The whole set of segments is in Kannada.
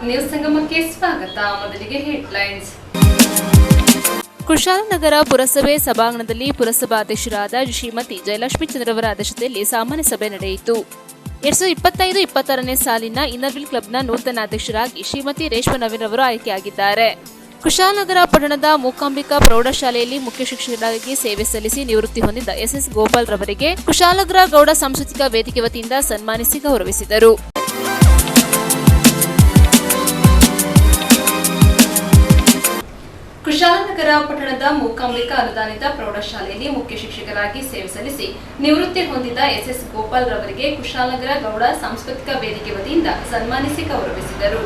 ನ್ಯೂಸ್ ಸಂಗಮಕ್ಕೆ ಸ್ವಾಗತ. ಮೊದಲಿಗೆ ಹೆಡ್ಲೈನ್ಸ್. ಕುಶಾಲನಗರ ಪುರಸಭೆ ಸಭಾಂಗಣದಲ್ಲಿ ಪುರಸಭಾಧ್ಯಕ್ಷರಾದ ಶ್ರೀಮತಿ ಜಯಲಕ್ಷ್ಮೀ ಚಂದ್ರವರ ಅಧ್ಯಕ್ಷತೆಯಲ್ಲಿ ಸಾಮಾನ್ಯ ಸಭೆ ನಡೆಯಿತು. 2025-26ನೇ ಸಾಲಿನ ಇನ್ನರ್ವಿಲ್ ಕ್ಲಬ್ನ ನೂತನ ಅಧ್ಯಕ್ಷರಾಗಿ ಶ್ರೀಮತಿ ರೇಷ್ಮಾ ನವೀನ್ ಅವರು ಆಯ್ಕೆಯಾಗಿದ್ದಾರೆ. ಕುಶಾಲನಗರ ಪಟ್ಟಣದ ಮೂಕಾಂಬಿಕಾ ಪ್ರೌಢಶಾಲೆಯಲ್ಲಿ ಮುಖ್ಯ ಶಿಕ್ಷಕರಾಗಿ ಸೇವೆ ಸಲ್ಲಿಸಿ ನಿವೃತ್ತಿ ಹೊಂದಿದ ಎಸ್ಎಸ್ ಗೋಪಾಲ್ ರವರಿಗೆ ಕುಶಾಲನಗರ ಗೌಡ ಸಾಂಸ್ಕೃತಿಕ ವೇದಿಕೆ ವತಿಯಿಂದ ಸನ್ಮಾನಿಸಿ ಗೌರವಿಸಿದರು. ಕುಶಾಲನಗರ ಪಟ್ಟಣದ ಮೂಕಾಂಬಿಕಾ ಅನುದಾನಿತ ಪ್ರೌಢಶಾಲೆಯಲ್ಲಿ ಮುಖ್ಯ ಶಿಕ್ಷಕರಾಗಿ ಸೇವೆ ಸಲ್ಲಿಸಿ ನಿವೃತ್ತಿ ಹೊಂದಿದ ಎಸ್ಎಸ್ ಗೋಪಾಲ್ ರವರಿಗೆ ಕುಶಾಲನಗರ ಗೌಡ ಸಾಂಸ್ಕೃತಿಕ ವೇದಿಕೆ ವತಿಯಿಂದ ಸನ್ಮಾನಿಸಿ ಗೌರವಿಸಿದರು.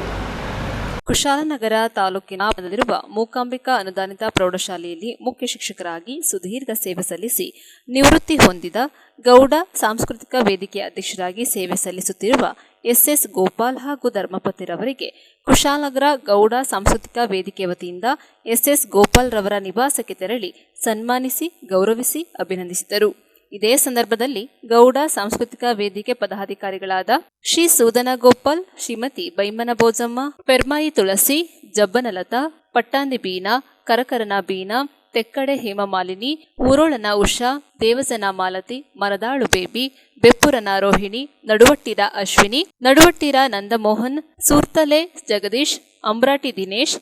ಕುಶಾಲನಗರ ತಾಲೂಕಿನಲ್ಲಿರುವ ಮೂಕಾಂಬಿಕಾ ಅನುದಾನಿತ ಪ್ರೌಢಶಾಲೆಯಲ್ಲಿ ಮುಖ್ಯ ಶಿಕ್ಷಕರಾಗಿ ಸುದೀರ್ಘ ಸೇವೆ ಸಲ್ಲಿಸಿ ನಿವೃತ್ತಿ ಹೊಂದಿದ ಗೌಡ ಸಾಂಸ್ಕೃತಿಕ ವೇದಿಕೆಯ ಅಧ್ಯಕ್ಷರಾಗಿ ಸೇವೆ ಸಲ್ಲಿಸುತ್ತಿರುವ ಎಸ್ಎಸ್ ಗೋಪಾಲ್ ಹಾಗೂ ಧರ್ಮಪತಿರವರಿಗೆ ಕುಶಾಲನಗರ ಗೌಡ ಸಾಂಸ್ಕೃತಿಕ ವೇದಿಕೆ ವತಿಯಿಂದ ಎಸ್ಎಸ್ ಗೋಪಾಲ್ ರವರ ನಿವಾಸಕ್ಕೆ ತೆರಳಿ ಸನ್ಮಾನಿಸಿ ಗೌರವಿಸಿ ಅಭಿನಂದಿಸಿದರು. ಇದೇ ಸಂದರ್ಭದಲ್ಲಿ ಗೌಡ ಸಾಂಸ್ಕೃತಿಕ ವೇದಿಕೆ ಪದಾಧಿಕಾರಿಗಳಾದ ಶ್ರೀ ಸೂದನ ಗೋಪಾಲ್, ಶ್ರೀಮತಿ ಬೈಮನ ಬೋಜಮ್ಮ, ಪೆರ್ಮಾಯಿ ತುಳಸಿ, ಜಬ್ಬನಲತಾ, ಪಟ್ಟಾಂದಿ ಬೀನಾ, ಕರಕರನ ಬೀನಾ, ತೆಕ್ಕಡೆ ಹೇಮಮಾಲಿನಿ, ಊರೋಳನ ಉಷಾ, ದೇವಸನ ಮಾಲತಿ, ಮರದಾಳು ಬೇಬಿ, ಬೆಪ್ಪುರನ ರೋಹಿಣಿ, ನಡುವಟ್ಟಿರ ಅಶ್ವಿನಿ, ನಡುವಟ್ಟಿರ ನಂದಮೋಹನ್, ಸೂರ್ತಲೆ ಜಗದೀಶ್, ಅಂಬ್ರಾಟಿ ದಿನೇಶ್,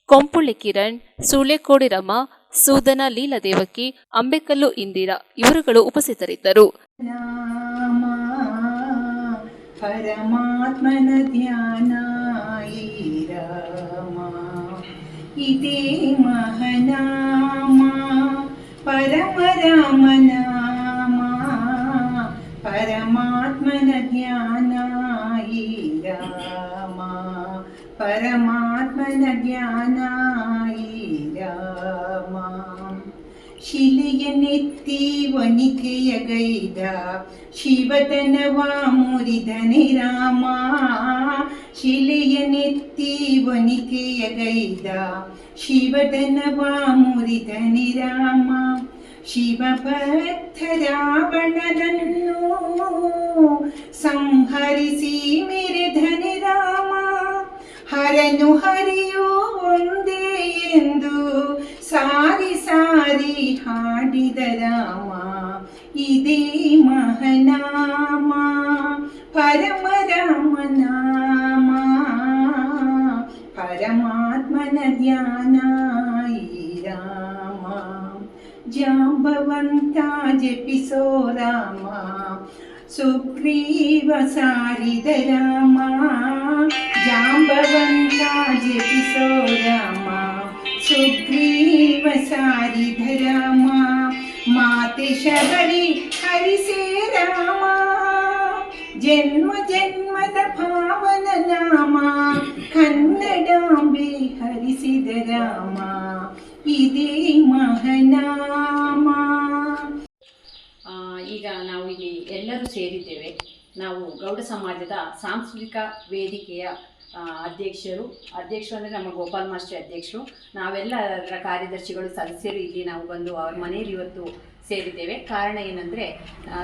ಕೊಂಪುಳ್ಳಿ ಕಿರಣ್, ಸೂಳೆಕೋಡಿ ರಮಾ, ಸೂದನ ಲೀಲದೇವಕಿ, ಅಂಬೆಕಲ್ಲು ಇಂದಿರಾ ಇವರುಗಳು ಉಪಸ್ಥಿತರಿದ್ದರು. ಪರಮಾತ್ಮನ ಧ್ಯಾನ ಇದೇ ಮಹನಾಮ, ಪರಮರಾಮನಾಮ, ಪರಮಾತ್ಮನ ಧ್ಯಾನ ರಾಮ, ಪರಮಾತ್ಮನ ಧ್ಯಾನ ರಾಮ. ಶಿಲೆಯನೆತ್ತಿ ವನಿತೆಯ ಗೈದ ಶಿವತನವ ಮುರಿದನೆ ರಾಮ, ಶಿಲೆಯನೆತ್ತಿ ವನಿತೆಯ ಗೈದ ಶಿವತನವ ಮುರಿದನೆ ರಾಮ. ಶಿವಭಕ್ತ ರಾವಣನನ್ನು ಸಂಹರಿಸಿ ಮೆರೆದನೆ ರಾಮ, ಹರನು ಹರಿಯು ಒಂದೇ ಎಂದು ಸಾರಿ ಸಾರಿ ಹಾಡಿದ ರಾಮ. ಇದೇ ಮಹನಾಮ, ಪರಮರಾಮನಾಮ, ಪರಮಾತ್ಮನ ಧ್ಯಾನ ರಾಮ. ಜಾಂಬವಂತ ಜಪಿಸೋ ರಾಮ, ಸುಗ್ರೀವ ಸಾರಿದ ರಾಮ, ಜಾಂಬವಂತ ಜಪಿಸೋ ರಾಮ, ಸುಗ್ರೀವ ಸಾರಿದ ರಾಮ. ಮಾತೆ ಶಬರಿ ಹರಿಸೇ ರಾಮ, ಜನ್ಮ ಜನ್ಮದ ಪಾವನ ನಾಮ, ಕನ್ನಡಾಂಬೆ ಹರಿಸಿದ ರಾಮ. ಇದೇ ಮಹನಾಮ. ಈಗ ನಾವು ಇಲ್ಲಿ ಎಲ್ಲರೂ ಸೇರಿದ್ದೇವೆ. ನಾವು ಗೌಡ ಸಮಾಜದ ಸಾಂಸ್ಕೃತಿಕ ವೇದಿಕೆಯ ಅಧ್ಯಕ್ಷರು ಅಂದರೆ ನಮ್ಮ ಗೋಪಾಲ್ ಮಾಸ್ಟರ್ ಅಧ್ಯಕ್ಷರು, ನಾವೆಲ್ಲ ಅದರ ಕಾರ್ಯದರ್ಶಿಗಳು ಸದಸ್ಯರು ಇಲ್ಲಿ ನಾವು ಬಂದು ಅವ್ರ ಮನೆಯಲ್ಲಿ ಇವತ್ತು ಸೇರಿದ್ದೇವೆ. ಕಾರಣ ಏನಂದರೆ,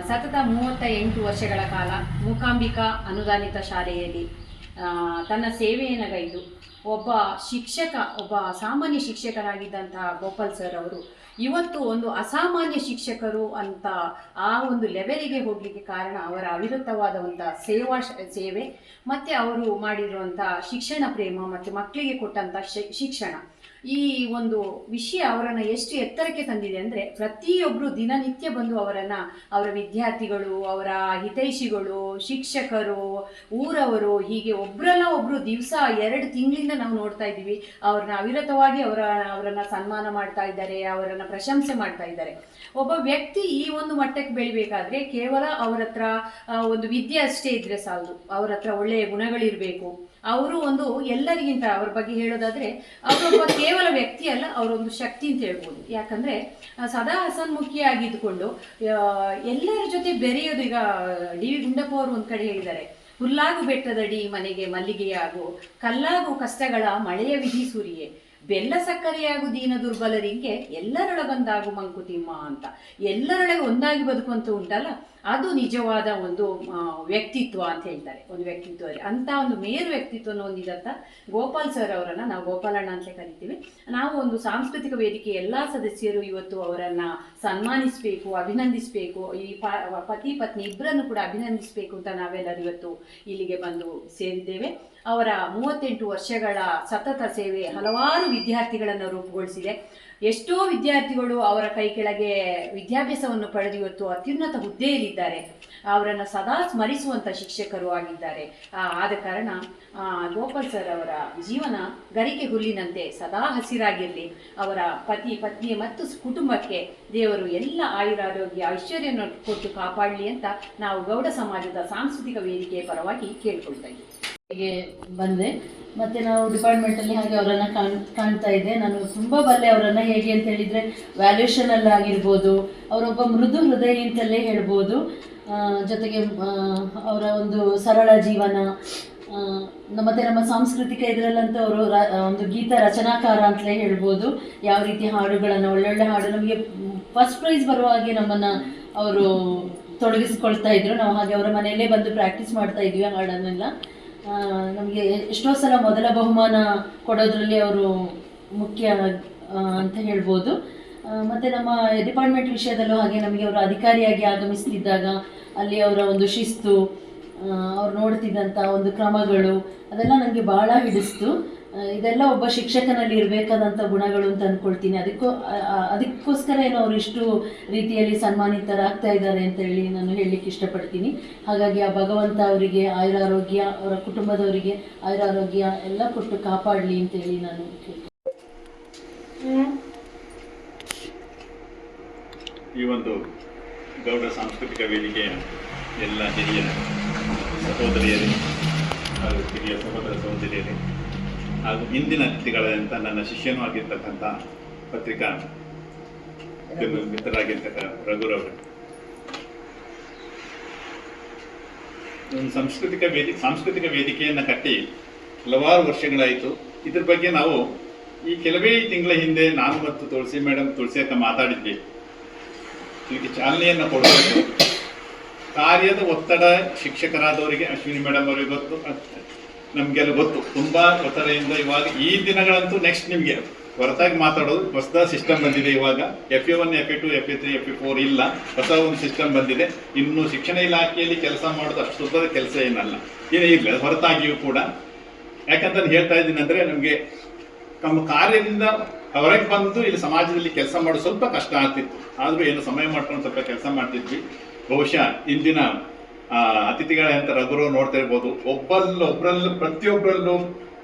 ಸತತ 38 ವರ್ಷಗಳ ಕಾಲ ಮೂಕಾಂಬಿಕಾ ಅನುದಾನಿತ ಶಾಲೆಯಲ್ಲಿ ತನ್ನ ಸೇವೆಯನ್ನು ಗೈದು ಒಬ್ಬ ಸಾಮಾನ್ಯ ಶಿಕ್ಷಕರಾಗಿದ್ದಂತಹ ಗೋಪಾಲ್ ಸರ್ ಅವರು ಇವತ್ತು ಒಂದು ಅಸಾಮಾನ್ಯ ಶಿಕ್ಷಕರು ಅಂತ ಆ ಒಂದು ಲೆವೆಲಿಗೆ ಹೋಗಲಿಕ್ಕೆ ಕಾರಣ ಅವರ ಅವಿರತವಾದಂಥ ಸೇವೆ ಮತ್ತು ಅವರು ಮಾಡಿರುವಂಥ ಶಿಕ್ಷಣ ಪ್ರೇಮ ಮತ್ತು ಮಕ್ಕಳಿಗೆ ಕೊಟ್ಟಂಥ ಶಿಕ್ಷಣ. ಈ ಒಂದು ವಿಷಯ ಅವರನ್ನು ಎಷ್ಟು ಎತ್ತರಕ್ಕೆ ತಂದಿದೆ ಅಂದರೆ, ಪ್ರತಿಯೊಬ್ಬರು ದಿನನಿತ್ಯ ಬಂದು ಅವರ ವಿದ್ಯಾರ್ಥಿಗಳು, ಅವರ ಹಿತೈಷಿಗಳು, ಶಿಕ್ಷಕರು, ಊರವರು, ಹೀಗೆ ಒಬ್ಬರಲ್ಲ ಒಬ್ಬರು ದಿವಸ 2 ತಿಂಗಳಿಂದ ನಾವು ನೋಡ್ತಾ ಇದ್ದೀವಿ. ಅವ್ರನ್ನ ಅವಿರತವಾಗಿ ಅವರನ್ನು ಸನ್ಮಾನ ಮಾಡ್ತಾ ಇದ್ದಾರೆ, ಅವರನ್ನು ಪ್ರಶಂಸೆ ಮಾಡ್ತಾ ಇದ್ದಾರೆ. ಒಬ್ಬ ವ್ಯಕ್ತಿ ಈ ಒಂದು ಮಟ್ಟಕ್ಕೆ ಬೆಳಿಬೇಕಾದ್ರೆ ಕೇವಲ ಅವರ ಹತ್ರ ಒಂದು ವಿದ್ಯೆ ಅಷ್ಟೇ ಇದ್ರೆ ಸಾಲದು, ಅವರ ಹತ್ರ ಒಳ್ಳೆಯ ಗುಣಗಳಿರಬೇಕು. ಅವರು ಒಂದು ಎಲ್ಲರಿಗಿಂತ ಅವ್ರ ಬಗ್ಗೆ ಹೇಳೋದಾದ್ರೆ ಅವರೊಬ್ಬ ಕೇವಲ ವ್ಯಕ್ತಿ ಅಲ್ಲ, ಅವರೊಂದು ಶಕ್ತಿ ಅಂತ ಹೇಳ್ಬೋದು. ಯಾಕಂದ್ರೆ ಸದಾ ಹಸನ್ಮುಖಿಯಾಗಿದ್ದುಕೊಂಡು ಎಲ್ಲರ ಜೊತೆ ಬೆರೆಯೋದು. ಈಗ ಡಿ ವಿ ಗುಂಡಪ್ಪ ಅವರು ಒಂದ್ ಕಡೆ ಹೇಳಿದ್ದಾರೆ, ಹುಲ್ಲಾಗು ಬೆಟ್ಟದಡಿ ಮನೆಗೆ ಮಲ್ಲಿಗೆಯಾಗು, ಕಲ್ಲಾಗು ಕಷ್ಟಗಳ ಮಳೆಯ ವಿಧಿ ಸುರಿಯೇ, ಬೆಲ್ಲ ಸಕ್ಕರೆಯಾಗು ದೀನ ದುರ್ಬಲರಿಗೆ ಎಲ್ಲರೊಳಗೊಂದಾಗು ಮಂಕುತಿಮ್ಮ ಅಂತ. ಎಲ್ಲರೊಳಗೆ ಒಂದಾಗಿ ಬದುಕುವಂತ ಉಂಟಲ್ಲ, ಅದು ನಿಜವಾದ ಒಂದು ವ್ಯಕ್ತಿತ್ವ ಅಂತ ಹೇಳ್ತಾರೆ. ಒಂದು ವ್ಯಕ್ತಿತ್ವ ಅಂತ ಒಂದು ಮೇರು ವ್ಯಕ್ತಿತ್ವವನ್ನು ಹೊಂದಿದಂಥ ಗೋಪಾಲ್ ಸರ್ ಅವರನ್ನು ನಾವು ಗೋಪಾಲಣ್ಣ ಅಂತಲೇ ಕರಿತೀವಿ. ನಾವು ಒಂದು ಸಾಂಸ್ಕೃತಿಕ ವೇದಿಕೆ ಎಲ್ಲ ಸದಸ್ಯರು ಇವತ್ತು ಅವರನ್ನು ಸನ್ಮಾನಿಸಬೇಕು, ಅಭಿನಂದಿಸಬೇಕು. ಈ ಪತಿ ಪತ್ನಿ ಇಬ್ಬರನ್ನು ಕೂಡ ಅಭಿನಂದಿಸಬೇಕು ಅಂತ ನಾವೆಲ್ಲರೂ ಇವತ್ತು ಇಲ್ಲಿಗೆ ಬಂದು ಸೇರಿದ್ದೇವೆ. ಅವರ 38 ವರ್ಷಗಳ ಸತತ ಸೇವೆ ಹಲವಾರು ವಿದ್ಯಾರ್ಥಿಗಳನ್ನು ರೂಪುಗೊಳಿಸಿದೆ. ಎಷ್ಟೋ ವಿದ್ಯಾರ್ಥಿಗಳು ಅವರ ಕೈ ಕೆಳಗೆ ವಿದ್ಯಾಭ್ಯಾಸವನ್ನು ಪಡೆದು ಇವತ್ತು ಅತ್ಯುನ್ನತ ಹುದ್ದೆಯಲ್ಲಿದ್ದಾರೆ. ಅವರನ್ನು ಸದಾ ಸ್ಮರಿಸುವಂಥ ಶಿಕ್ಷಕರು ಆಗಿದ್ದಾರೆ. ಆದ ಕಾರಣ ಗೋಪಾಲ್ ಸರ್ ಅವರ ಜೀವನ ಗರಿಕೆ ಹುಲ್ಲಿನಂತೆ ಸದಾ ಹಸಿರಾಗಿರಲಿ. ಅವರ ಪತಿ ಪತ್ನಿ ಮತ್ತು ಕುಟುಂಬಕ್ಕೆ ದೇವರು ಎಲ್ಲ ಆಯುರಾರೋಗ್ಯ ಐಶ್ವರ್ಯವನ್ನು ಕೊಟ್ಟು ಕಾಪಾಡಲಿ ಅಂತ ನಾವು ಗೌಡ ಸಮಾಜದ ಸಾಂಸ್ಕೃತಿಕ ವೇದಿಕೆಯ ಪರವಾಗಿ ಕೇಳ್ಕೊಳ್ತಾ ಇದ್ದೀವಿ. ಹೀಗೆ ಬಂದೆ ಮತ್ತು ನಾವು ಡಿಪಾರ್ಟ್ಮೆಂಟಲ್ಲಿ ಹಾಗೆ ಅವರನ್ನು ಕಾಣ್ತಾ ಇದ್ದೆ. ನಾನು ತುಂಬ ಬಲ್ಲೆ ಅವರನ್ನು. ಹೇಗೆ ಅಂತ ಹೇಳಿದರೆ ವ್ಯಾಲ್ಯೂಷನಲ್ಲಿ ಆಗಿರ್ಬೋದು, ಅವರೊಬ್ಬ ಮೃದು ಹೃದಯ ಅಂತಲೇ ಹೇಳ್ಬೋದು. ಜೊತೆಗೆ ಅವರ ಒಂದು ಸರಳ ಜೀವನ ಮತ್ತು ನಮ್ಮ ಸಾಂಸ್ಕೃತಿಕ ಇದರಲ್ಲಂತೂ ಅವರು ಒಂದು ಗೀತ ರಚನಾಕಾರ ಅಂತಲೇ ಹೇಳ್ಬೋದು. ಯಾವ ರೀತಿ ಹಾಡುಗಳನ್ನು, ಒಳ್ಳೊಳ್ಳೆ ಹಾಡು, ನಮಗೆ ಫಸ್ಟ್ ಪ್ರೈಸ್ ಬರುವ ಹಾಗೆ ನಮ್ಮನ್ನು ಅವರು ತೊಡಗಿಸ್ಕೊಳ್ತಾ ಇದ್ರು. ನಾವು ಹಾಗೆ ಅವರ ಮನೆಯಲ್ಲೇ ಬಂದು ಪ್ರಾಕ್ಟೀಸ್ ಮಾಡ್ತಾ ಇದ್ವಿ ಹಾಡನ್ನೆಲ್ಲ. ನಮಗೆ ಎಷ್ಟೋ ಸಲ ಮೊದಲ ಬಹುಮಾನ ಕೊಡೋದ್ರಲ್ಲಿ ಅವರು ಮುಖ್ಯ ಅಂತ ಹೇಳ್ಬೋದು. ಮತ್ತು ನಮ್ಮ ಡಿಪಾರ್ಟ್ಮೆಂಟ್ ವಿಷಯದಲ್ಲೂ ಹಾಗೆ ನಮಗೆ ಅವರು ಅಧಿಕಾರಿಯಾಗಿ ಆಗಮಿಸ್ತಿದ್ದಾಗ ಅಲ್ಲಿ ಅವರ ಒಂದು ಶಿಸ್ತು, ಅವ್ರು ನೋಡ್ತಿದ್ದಂಥ ಒಂದು ಕ್ರಮಗಳು ಅದೆಲ್ಲ ನನಗೆ ಭಾಳ ಹಿಡಿಸ್ತು. ಇದೆಲ್ಲ ಒಬ್ಬ ಶಿಕ್ಷಕನಲ್ಲಿ ಇರಬೇಕಾದಂಥ ಗುಣಗಳು ಅಂತ ಅಂದ್ಕೊಳ್ತೀನಿ. ಅದಕ್ಕೋಸ್ಕರ ಏನು ಅವರು ಇಷ್ಟು ರೀತಿಯಲ್ಲಿ ಸನ್ಮಾನಿತರಾಗ್ತಾ ಇದ್ದಾರೆ ಅಂತ ಹೇಳಿ ನಾನು ಹೇಳಲಿಕ್ಕೆ ಇಷ್ಟಪಡ್ತೀನಿ. ಹಾಗಾಗಿ ಆ ಭಗವಂತ ಅವರಿಗೆ ಆಯುರಾರೋಗ್ಯ, ಅವರ ಕುಟುಂಬದವರಿಗೆ ಆಯುರಾರೋಗ್ಯ ಎಲ್ಲ ಕೊಟ್ಟು ಕಾಪಾಡಲಿ ಅಂತೇಳಿ ನಾನು ಈ ಒಂದು ಗೌಡ ಸಾಂಸ್ಕೃತಿಕ ವೇದಿಕೆಯ ಎಲ್ಲ ಹಿರಿಯ ಸಹೋದರಿಯರೇ ಹಾಗೂ ಹಿರಿಯ ಸಹೋದರಿಯರೇ ಹಾಗೂ ಇಂದಿನ ಅತಿಥಿಗಳಂತ ನನ್ನ ಶಿಷ್ಯನೂ ಆಗಿರ್ತಕ್ಕಂಥ ಪತ್ರಿಕಾ ಮಿತ್ರರಾಗಿರ್ತಕ್ಕ ರಘುರವರು, ಒಂದು ಸಾಂಸ್ಕೃತಿಕ ವೇದಿಕೆಯನ್ನು ಕಟ್ಟಿ ಹಲವಾರು ವರ್ಷಗಳಾಯಿತು. ಇದ್ರ ಬಗ್ಗೆ ನಾವು ಈ ಕೆಲವೇ ತಿಂಗಳ ಹಿಂದೆ ನಾನು ಮತ್ತು ತುಳಸಿ ಅಕ್ಕ ಮಾತಾಡಿದ್ವಿ. ಇದಕ್ಕೆ ಚಾಲನೆಯನ್ನು ಕೊಡಬೇಕು. ಕಾರ್ಯದ ಒತ್ತಡ ಶಿಕ್ಷಕರಾದವರಿಗೆ, ಅಶ್ವಿನಿ ಮೇಡಮ್ ಅವರಿಗೆ ಗೊತ್ತು, ನಮಗೆಲ್ಲ ಗೊತ್ತು. ತುಂಬ ಒತ್ತಡದಿಂದ ಇವಾಗ ಈ ದಿನಗಳಂತೂ ನೆಕ್ಸ್ಟ್ ನಿಮಗೆ ಹೊರತಾಗಿ ಮಾತಾಡೋದು ಹೊಸದ ಸಿಸ್ಟಮ್ ಬಂದಿದೆ. ಇವಾಗ FA1, FA2, FA3, FA4 ಇಲ್ಲ, ಹೊಸ ಒಂದು ಸಿಸ್ಟಮ್ ಬಂದಿದೆ. ಇನ್ನು ಶಿಕ್ಷಣ ಇಲಾಖೆಯಲ್ಲಿ ಕೆಲಸ ಮಾಡೋದು ಅಷ್ಟು ಸುಲಭದ ಕೆಲಸ ಏನಲ್ಲ, ಏನೇ ಇರಲಿ ಹೊರತಾಗಿಯೂ ಕೂಡ. ಯಾಕಂತ ಹೇಳ್ತಾ ಇದ್ದೀನಿ ಅಂದರೆ, ನಮಗೆ ನಮ್ಮ ಕಾರ್ಯದಿಂದ ಹೊರಗೆ ಬಂದು ಇಲ್ಲಿ ಸಮಾಜದಲ್ಲಿ ಕೆಲಸ ಮಾಡೋದು ಸ್ವಲ್ಪ ಕಷ್ಟ ಆಗ್ತಿತ್ತು. ಆದರೂ ಏನು ಸಮಯ ಮಾಡ್ಕೊಂಡು ಸ್ವಲ್ಪ ಕೆಲಸ ಮಾಡ್ತಿದ್ವಿ. ಬಹುಶಃ ಇಂದಿನ ಅತಿಥಿಗಳ ಅಂತ ರಘುರು ನೋಡ್ತಾ ಇರ್ಬೋದು. ಒಬ್ಬರಲ್ಲೂ ಪ್ರತಿಯೊಬ್ಬರಲ್ಲೂ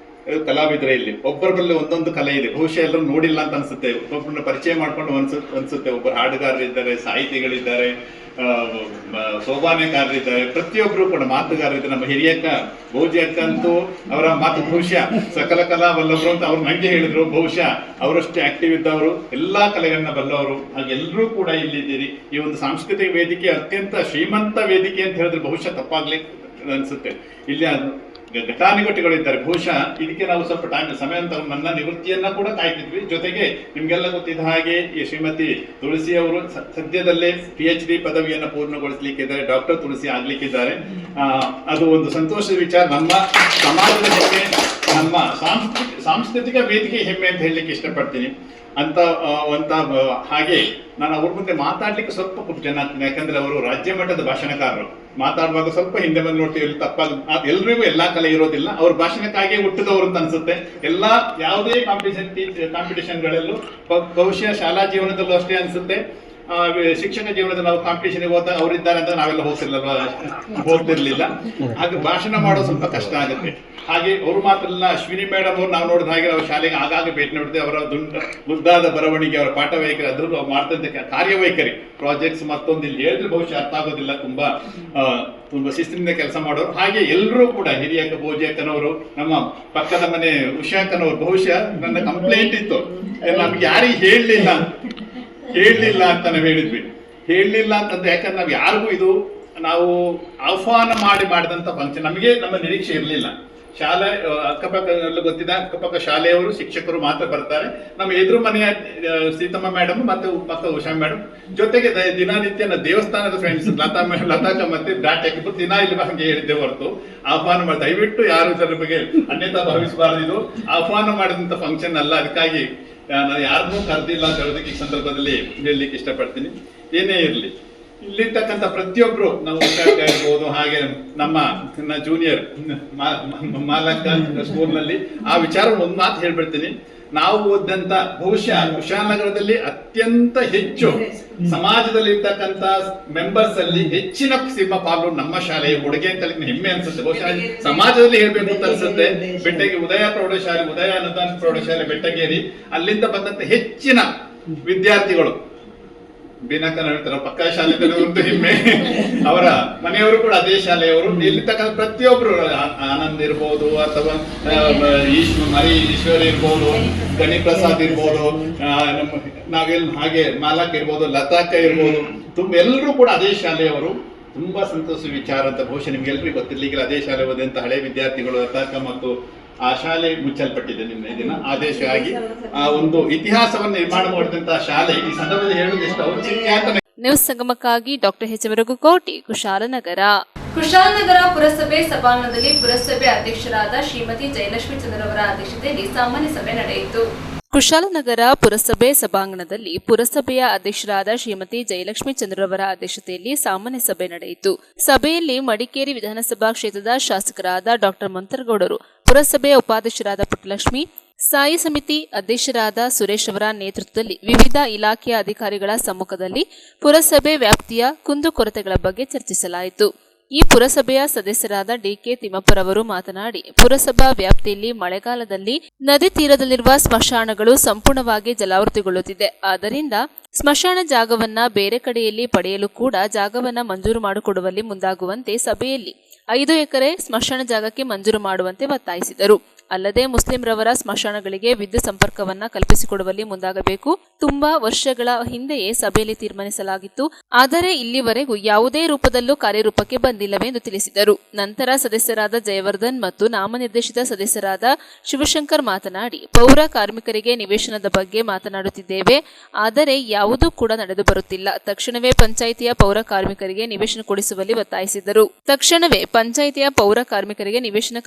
ಕಲಾವಿದರೆ ಇಲ್ಲಿ, ಒಬ್ಬರಲ್ಲಿ ಒಂದೊಂದು ಕಲೆ ಇದೆ. ಬಹುಶಃ ಎಲ್ಲರೂ ನೋಡಿಲ್ಲ ಅಂತ ಅನ್ಸುತ್ತೆ. ಒಬ್ಬೊಬ್ಬರನ್ನ ಪರಿಚಯ ಮಾಡ್ಕೊಂಡು ಅನ್ಸುತ್ತೆ. ಒಬ್ಬರು ಹಾಡುಗಾರರಿದ್ದಾರೆ, ಸಾಹಿತಿಗಳಿದ್ದಾರೆ, ಸೋಬಾನೆಗಾರರಿದ್ದಾರೆ, ಪ್ರತಿಯೊಬ್ಬರು ಕೂಡ ಮಾತುಗಾರರಿದ್ದಾರೆ. ನಮ್ಮ ಹಿರಿಯಕ್ಕ ಭೋಜಿ ಅಕ್ಕ ಅಂತೂ ಅವರ ಮಾತು ಬಹುಶಃ ಸಕಲ ಕಲಾ ಬಲ್ಲವರು ಅಂತ ಅವ್ರು ನಂಗೆ ಹೇಳಿದ್ರು. ಬಹುಶಃ ಅವರಷ್ಟೇ ಆಕ್ಟಿವ್ ಇದ್ದವರು, ಎಲ್ಲಾ ಕಲೆಗಳನ್ನ ಬಲ್ಲವರು. ಹಾಗೆಲ್ಲರೂ ಕೂಡ ಇಲ್ಲಿದ್ದೀರಿ. ಈ ಒಂದು ಸಾಂಸ್ಕೃತಿಕ ವೇದಿಕೆ ಅತ್ಯಂತ ಶ್ರೀಮಂತ ವೇದಿಕೆ ಅಂತ ಹೇಳಿದ್ರೆ ಬಹುಶಃ ತಪ್ಪಾಗ್ಲಿಕ್ಕೆ ಅನ್ಸುತ್ತೆ. ಇಲ್ಲಿ ಘಟಾನುಘಟಿಗಳು ಇದ್ದಾರೆ. ಬಹುಶಃ ಇದಕ್ಕೆ ನಾವು ಸ್ವಲ್ಪ ಸಮಯ ಅಂತ ನನ್ನ ನಿವೃತ್ತಿಯನ್ನ ಕೂಡ ಕಾಯ್ತಿದ್ವಿ. ಜೊತೆಗೆ ನಿಮ್ಗೆಲ್ಲ ಗೊತ್ತಿದ್ದ ಹಾಗೆ ಈ ಶ್ರೀಮತಿ ತುಳಸಿ ಅವರು ಸದ್ಯದಲ್ಲೇ PhD ಪದವಿಯನ್ನು ಪೂರ್ಣಗೊಳಿಸಲಿಕ್ಕಿದ್ದಾರೆ. ಡಾಕ್ಟರ್ ತುಳಸಿ ಆಗ್ಲಿಕ್ಕಿದ್ದಾರೆ. ಅದು ಒಂದು ಸಂತೋಷದ ವಿಚಾರ. ನಮ್ಮ ಸಮಾಜದ ಹೆಮ್ಮೆ, ನಮ್ಮ ಸಾಂಸ್ಕೃತಿಕ ವೇದಿಕೆ ಹೆಮ್ಮೆ ಅಂತ ಹೇಳಲಿಕ್ಕೆ ಇಷ್ಟಪಡ್ತೀನಿ ಅಂತ ಹಾಗೆ ನಾನು ಅವ್ರ ಮುಂದೆ ಮಾತಾಡ್ಲಿಕ್ಕೆ ಸ್ವಲ್ಪ ಜನ ಆಗ್ತೀನಿ. ಯಾಕಂದ್ರೆ ಅವರು ರಾಜ್ಯ ಮಟ್ಟದ ಭಾಷಣಕಾರರು. ಮಾತಾಡುವಾಗ ಸ್ವಲ್ಪ ಹಿಂದೆ ಬಂದು ನೋಡ್ತೀವಿ, ಎಲ್ರಿಗೂ ಎಲ್ಲಾ ಕಲೆ ಇರೋದಿಲ್ಲ. ಅವ್ರ ಭಾಷಣಕ್ಕಾಗಿ ಹುಟ್ಟಿದವರು ಅಂತ ಅನ್ಸುತ್ತೆ. ಯಾವುದೇ ಕಾಂಪಿಟೇಷನ್ಗಳಲ್ಲೂ ಬಹುಶಃ ಶಾಲಾ ಜೀವನದಲ್ಲೂ ಅಷ್ಟೇ ಅನ್ಸುತ್ತೆ. ಶಿಕ್ಷಣ ಜೀವನದ ನಾವು ಕಾಂಪಿಟೇಷನ್ಗೆ ಹೋದಾಗ ಅವರಿದ್ದಾರೆ ಅಂತ ನಾವೆಲ್ಲ ಹೋಗ್ತಿರ್ಲಿಲ್ಲ. ಹಾಗೆ ಭಾಷಣ ಮಾಡೋದು ಸ್ವಲ್ಪ ಕಷ್ಟ ಆಗುತ್ತೆ. ಹಾಗೆ ಅವರು ಮಾತ್ರ ಅಲ್ಲ, ಅಶ್ವಿನಿ ಮೇಡಮ್ ಅವರು ನಾವು ನೋಡಿದ ಹಾಗೆ ಅವ್ರ ಶಾಲೆಗೆ ಆಗಾಗ ಭೇಟಿ ನೋಡಿದೆ. ಅವರ ದುಡ್ಡಾದ ಬರವಣಿಗೆ, ಅವರ ಪಾಠ ವೈಖರಿ, ಅದ್ರ ಮಾಡ್ತಿದ್ದ ಕಾರ್ಯವೈಖರಿ, ಪ್ರಾಜೆಕ್ಟ್ಸ್ ಮತ್ತೊಂದು ಇಲ್ಲಿ ಹೇಳಿದ್ರೆ ಬಹುಶಃ ಅರ್ಥ ಆಗೋದಿಲ್ಲ. ತುಂಬಾ ಶಿಸ್ತಿನಿಂದ ಕೆಲಸ ಮಾಡೋರು. ಹಾಗೆ ಎಲ್ಲರೂ ಕೂಡ ಹಿರಿಯಕ್ಕ ಭೋಜಿ ಅಕ್ಕನವರು, ನಮ್ಮ ಪಕ್ಕದ ಮನೆ ಉಷಾಕ್ಕನವರು. ಬಹುಶಃ ನನ್ನ ಕಂಪ್ಲೇಂಟ್ ಇತ್ತು, ನಮ್ಗೆ ಯಾರಿಗೆ ಹೇಳಲಿಲ್ಲ ಅಂತ ನಾವು ಹೇಳಲಿಲ್ಲ ಅಂತಂದ್ರೆ, ಯಾಕಂದ್ರೆ ನಾವು ಯಾರಿಗೂ ಇದು ನಾವು ಆಹ್ವಾನ ಮಾಡಿದಂತ ಫಂಕ್ಷನ್, ನಮಗೆ ನಮ್ಮ ನಿರೀಕ್ಷೆ ಇರಲಿಲ್ಲ. ಶಾಲೆ ಅಕ್ಕಪಕ್ಕ ಗೊತ್ತಿದೆ, ಅಕ್ಕಪಕ್ಕ ಶಾಲೆಯವರು ಶಿಕ್ಷಕರು ಮಾತ್ರ ಬರ್ತಾರೆ. ನಮ್ಮ ಎದುರು ಮನೆಯ ಸೀತಮ್ಮ ಮೇಡಮ್ ಮತ್ತು ಪಕ್ಕ ಉಷಾ ಮೇಡಮ್ ಜೊತೆಗೆ ದಿನನಿತ್ಯ ದೇವಸ್ಥಾನದ ಫ್ರೆಂಡ್ಸ್ ಲತಾಕ ಮತ್ತೆ ಡಾಟೆಗೆ ದಿನ ಇಲ್ಲಿ ಹಂಗೆ ಹೇಳಿದ್ದೆ ಹೊರತು ಆಹ್ವಾನ ಮಾಡಿ ದಯವಿಟ್ಟು ಯಾರು ಇದರ ಬಗ್ಗೆ ಅನ್ಯತಾ ಭಾವಿಸಬಾರದು. ಇದು ಆಹ್ವಾನ ಮಾಡಿದಂತ ಫಂಕ್ಷನ್ ಅಲ್ಲ, ಅದಕ್ಕಾಗಿ ನಾನು ಯಾರನ್ನೂ ಕರೆದಿಲ್ಲ ಅಂತ ಹೇಳೋದಕ್ಕೆ ಈ ಸಂದರ್ಭದಲ್ಲಿ ಹೇಳಲಿಕ್ಕೆ ಇಷ್ಟಪಡ್ತೀನಿ. ಏನೇ ಇರಲಿ, ಇಲ್ಲಿರ್ತಕ್ಕಂಥ ಪ್ರತಿಯೊಬ್ರು ನಾವು ಇರ್ಬೋದು, ಹಾಗೆ ನಮ್ಮ ಜೂನಿಯರ್ ಮಾಲಕ ಸ್ಕೂಲ್ನಲ್ಲಿ ಆ ವಿಚಾರ ಒಂದು ಮಾತು ಹೇಳ್ಬಿಡ್ತೀನಿ. ನಾವು ಓದಂತ ಬಹುಶಃ ಕುಶಾಲನಗರದಲ್ಲಿ ಅತ್ಯಂತ ಹೆಚ್ಚು ಸಮಾಜದಲ್ಲಿ ಇರ್ತಕ್ಕಂಥ ಮೆಂಬರ್ಸ್ ಅಲ್ಲಿ ಹೆಚ್ಚಿನ ಪಾಲು ನಮ್ಮ ಶಾಲೆಯ ಕೊಡುಗೆ ಅಂತ ಹೆಮ್ಮೆ ಅನ್ಸುತ್ತೆ. ಬಹುಶಃ ಸಮಾಜದಲ್ಲಿ ಹೇಳ್ಬೇಕು ಅಂತ ಅನ್ಸುತ್ತೆ. ಬೆಟ್ಟಗೆ ಉದಯ ಪ್ರೌಢಶಾಲೆ, ಉದಯ ಅನುದಾನ ಪ್ರೌಢಶಾಲೆ ಬೆಟ್ಟಗೇರಿ, ಅಲ್ಲಿಂದ ಬಂದಂತ ಹೆಚ್ಚಿನ ವಿದ್ಯಾರ್ಥಿಗಳು ಬಿನಕನ ಹೇಳ್ತಾರೆ ಪಕ್ಕ ಶಾಲೆ ಒಂದು ಹೆಮ್ಮೆ. ಅವರ ಮನೆಯವರು ಕೂಡ ಅದೇ ಶಾಲೆಯವರು. ಇಲ್ಲಿರ್ತಕ್ಕಂಥ ಪ್ರತಿಯೊಬ್ರು ಆನಂದ್ ಇರ್ಬೋದು, ಅಥವಾ ಮರಿ ಈಶ್ವರ್ ಇರ್ಬೋದು, ಗಣಿ ಪ್ರಸಾದ್ ಇರ್ಬೋದು, ನಾವೆಲ್ಲ ಹಾಗೆ ಮಾಲಕ್ ಇರ್ಬೋದು, ಲತಾಕ ಇರ್ಬೋದು, ಎಲ್ಲರೂ ಕೂಡ ಅದೇ ಶಾಲೆಯವರು. ತುಂಬಾ ಸಂತೋಷ ವಿಚಾರ ಅಂತ ಬಹುಶಃ ನಿಮ್ಗೆಲ್ರಿಗೂ ಗೊತ್ತಿರ್ಲಿಕ್ಕಿಲ್ಲ. ಅದೇ ಶಾಲೆ ಓದಂತ ಹಳೆ ವಿದ್ಯಾರ್ಥಿಗಳು ಲತಾಕ ಮತ್ತು ಆ ಶಾಲೆ ಮುಚ್ಚಲ್ಪಟ್ಟಿದೆ ನಿನ್ನೆ ದಿನ ಆದೇಶ ಆಗಿ. ಆ ಒಂದು ಇತಿಹಾಸವನ್ನು ನಿರ್ಮಾಣ ಮಾಡಿದಂತಹ ಶಾಲೆ ಈ ಸಂದರ್ಭದಲ್ಲಿ ಹೇಳುವುದು ಎಷ್ಟು ಔಚಿತ್ಯ. ನ್ಯೂಸ್ ಸಂಗಮಕ್ಕಾಗಿ ಡಾಕ್ಟರ್ ಎಚ್ ರಘುಕೋಟಿ, ಕುಶಾಲನಗರ. ಕುಶಾಲನಗರ ಪುರಸಭೆ ಸಭಾಂಗಣದಲ್ಲಿ ಪುರಸಭೆ ಅಧ್ಯಕ್ಷರಾದ ಶ್ರೀಮತಿ ಜಯಲಕ್ಷ್ಮಿ ಚಂದ್ರವರ ಅಧ್ಯಕ್ಷತೆಯಲ್ಲಿ ಸಾಮಾನ್ಯ ಸಭೆ ನಡೆಯಿತು. ಕುಶಾಲನಗರ ಪುರಸಭೆ ಸಭಾಂಗಣದಲ್ಲಿ ಪುರಸಭೆಯ ಅಧ್ಯಕ್ಷರಾದ ಶ್ರೀಮತಿ ಜಯಲಕ್ಷ್ಮಿ ಚಂದ್ರವರ ಅಧ್ಯಕ್ಷತೆಯಲ್ಲಿ ಸಾಮಾನ್ಯ ಸಭೆ ನಡೆಯಿತು. ಸಭೆಯಲ್ಲಿ ಮಡಿಕೇರಿ ವಿಧಾನಸಭಾ ಕ್ಷೇತ್ರದ ಶಾಸಕರಾದ ಡಾಕ್ಟರ್ ಮಂತರಗೌಡರು, ಪುರಸಭೆಯ ಉಪಾಧ್ಯಕ್ಷರಾದ ಪುಟ್ಟಲಕ್ಷ್ಮಿ, ಸ್ಥಾಯಿ ಸಮಿತಿ ಅಧ್ಯಕ್ಷರಾದ ಸುರೇಶ್ ಅವರ ನೇತೃತ್ವದಲ್ಲಿ ವಿವಿಧ ಇಲಾಖೆಯ ಅಧಿಕಾರಿಗಳ ಸಮ್ಮುಖದಲ್ಲಿ ಪುರಸಭೆ ವ್ಯಾಪ್ತಿಯ ಕುಂದುಕೊರತೆಗಳ ಬಗ್ಗೆ ಚರ್ಚಿಸಲಾಯಿತು. ಈ ಪುರಸಭೆಯ ಸದಸ್ಯರಾದ ಡಿಕೆ ತಿಮ್ಮಪ್ಪರವರು ಮಾತನಾಡಿ, ಪುರಸಭಾ ವ್ಯಾಪ್ತಿಯಲ್ಲಿ ಮಳೆಗಾಲದಲ್ಲಿ ನದಿ ತೀರದಲ್ಲಿರುವ ಸ್ಮಶಾನಗಳು ಸಂಪೂರ್ಣವಾಗಿ ಜಲಾವೃತಗೊಳ್ಳುತ್ತಿದೆ. ಆದ್ದರಿಂದ ಸ್ಮಶಾನ ಜಾಗವನ್ನ ಬೇರೆ ಕಡೆಯಲ್ಲಿ ಪಡೆಯಲು ಕೂಡ ಜಾಗವನ್ನ ಮಂಜೂರು ಮಾಡಿಕೊಡುವಲ್ಲಿ ಮುಂದಾಗುವಂತೆ ಸಭೆಯಲ್ಲಿ 5 ಎಕರೆ ಸ್ಮಶಾನ ಜಾಗಕ್ಕೆ ಮಂಜೂರು ಮಾಡುವಂತೆ ಒತ್ತಾಯಿಸಿದರು. ಅಲ್ಲದೆ ಮುಸ್ಲಿಂರವರ ಸ್ಮಶಾನಗಳಿಗೆ ವಿದ್ಯುತ್ ಸಂಪರ್ಕವನ್ನ ಕಲ್ಪಿಸಿಕೊಡುವಲ್ಲಿ ಮುಂದಾಗಬೇಕು. ತುಂಬಾ ವರ್ಷಗಳ ಹಿಂದೆಯೇ ಸಭೆಯಲ್ಲಿ ತೀರ್ಮಾನಿಸಲಾಗಿತ್ತು, ಆದರೆ ಇಲ್ಲಿವರೆಗೂ ಯಾವುದೇ ರೂಪದಲ್ಲೂ ಕಾರ್ಯರೂಪಕ್ಕೆ ಬಂದಿಲ್ಲವೆಂದು ತಿಳಿಸಿದರು. ನಂತರ ಸದಸ್ಯರಾದ ಜಯವರ್ಧನ್ ಮತ್ತು ನಾಮನಿರ್ದೇಶಿತ ಸದಸ್ಯರಾದ ಶಿವಶಂಕರ್ ಮಾತನಾಡಿ, ಪೌರ ಕಾರ್ಮಿಕರಿಗೆ ನಿವೇಶನದ ಬಗ್ಗೆ ಮಾತನಾಡುತ್ತಿದ್ದೇವೆ, ಆದರೆ ಯಾವುದೂ ಕೂಡ ನಡೆದು ಬರುತ್ತಿಲ್ಲ. ತಕ್ಷಣವೇ ಪಂಚಾಯಿತಿಯ ಪೌರ ಕಾರ್ಮಿಕರಿಗೆ ನಿವೇಶನ ಕೊಡಿಸುವಲ್ಲಿ ಒತ್ತಾಯಿಸಿದರು.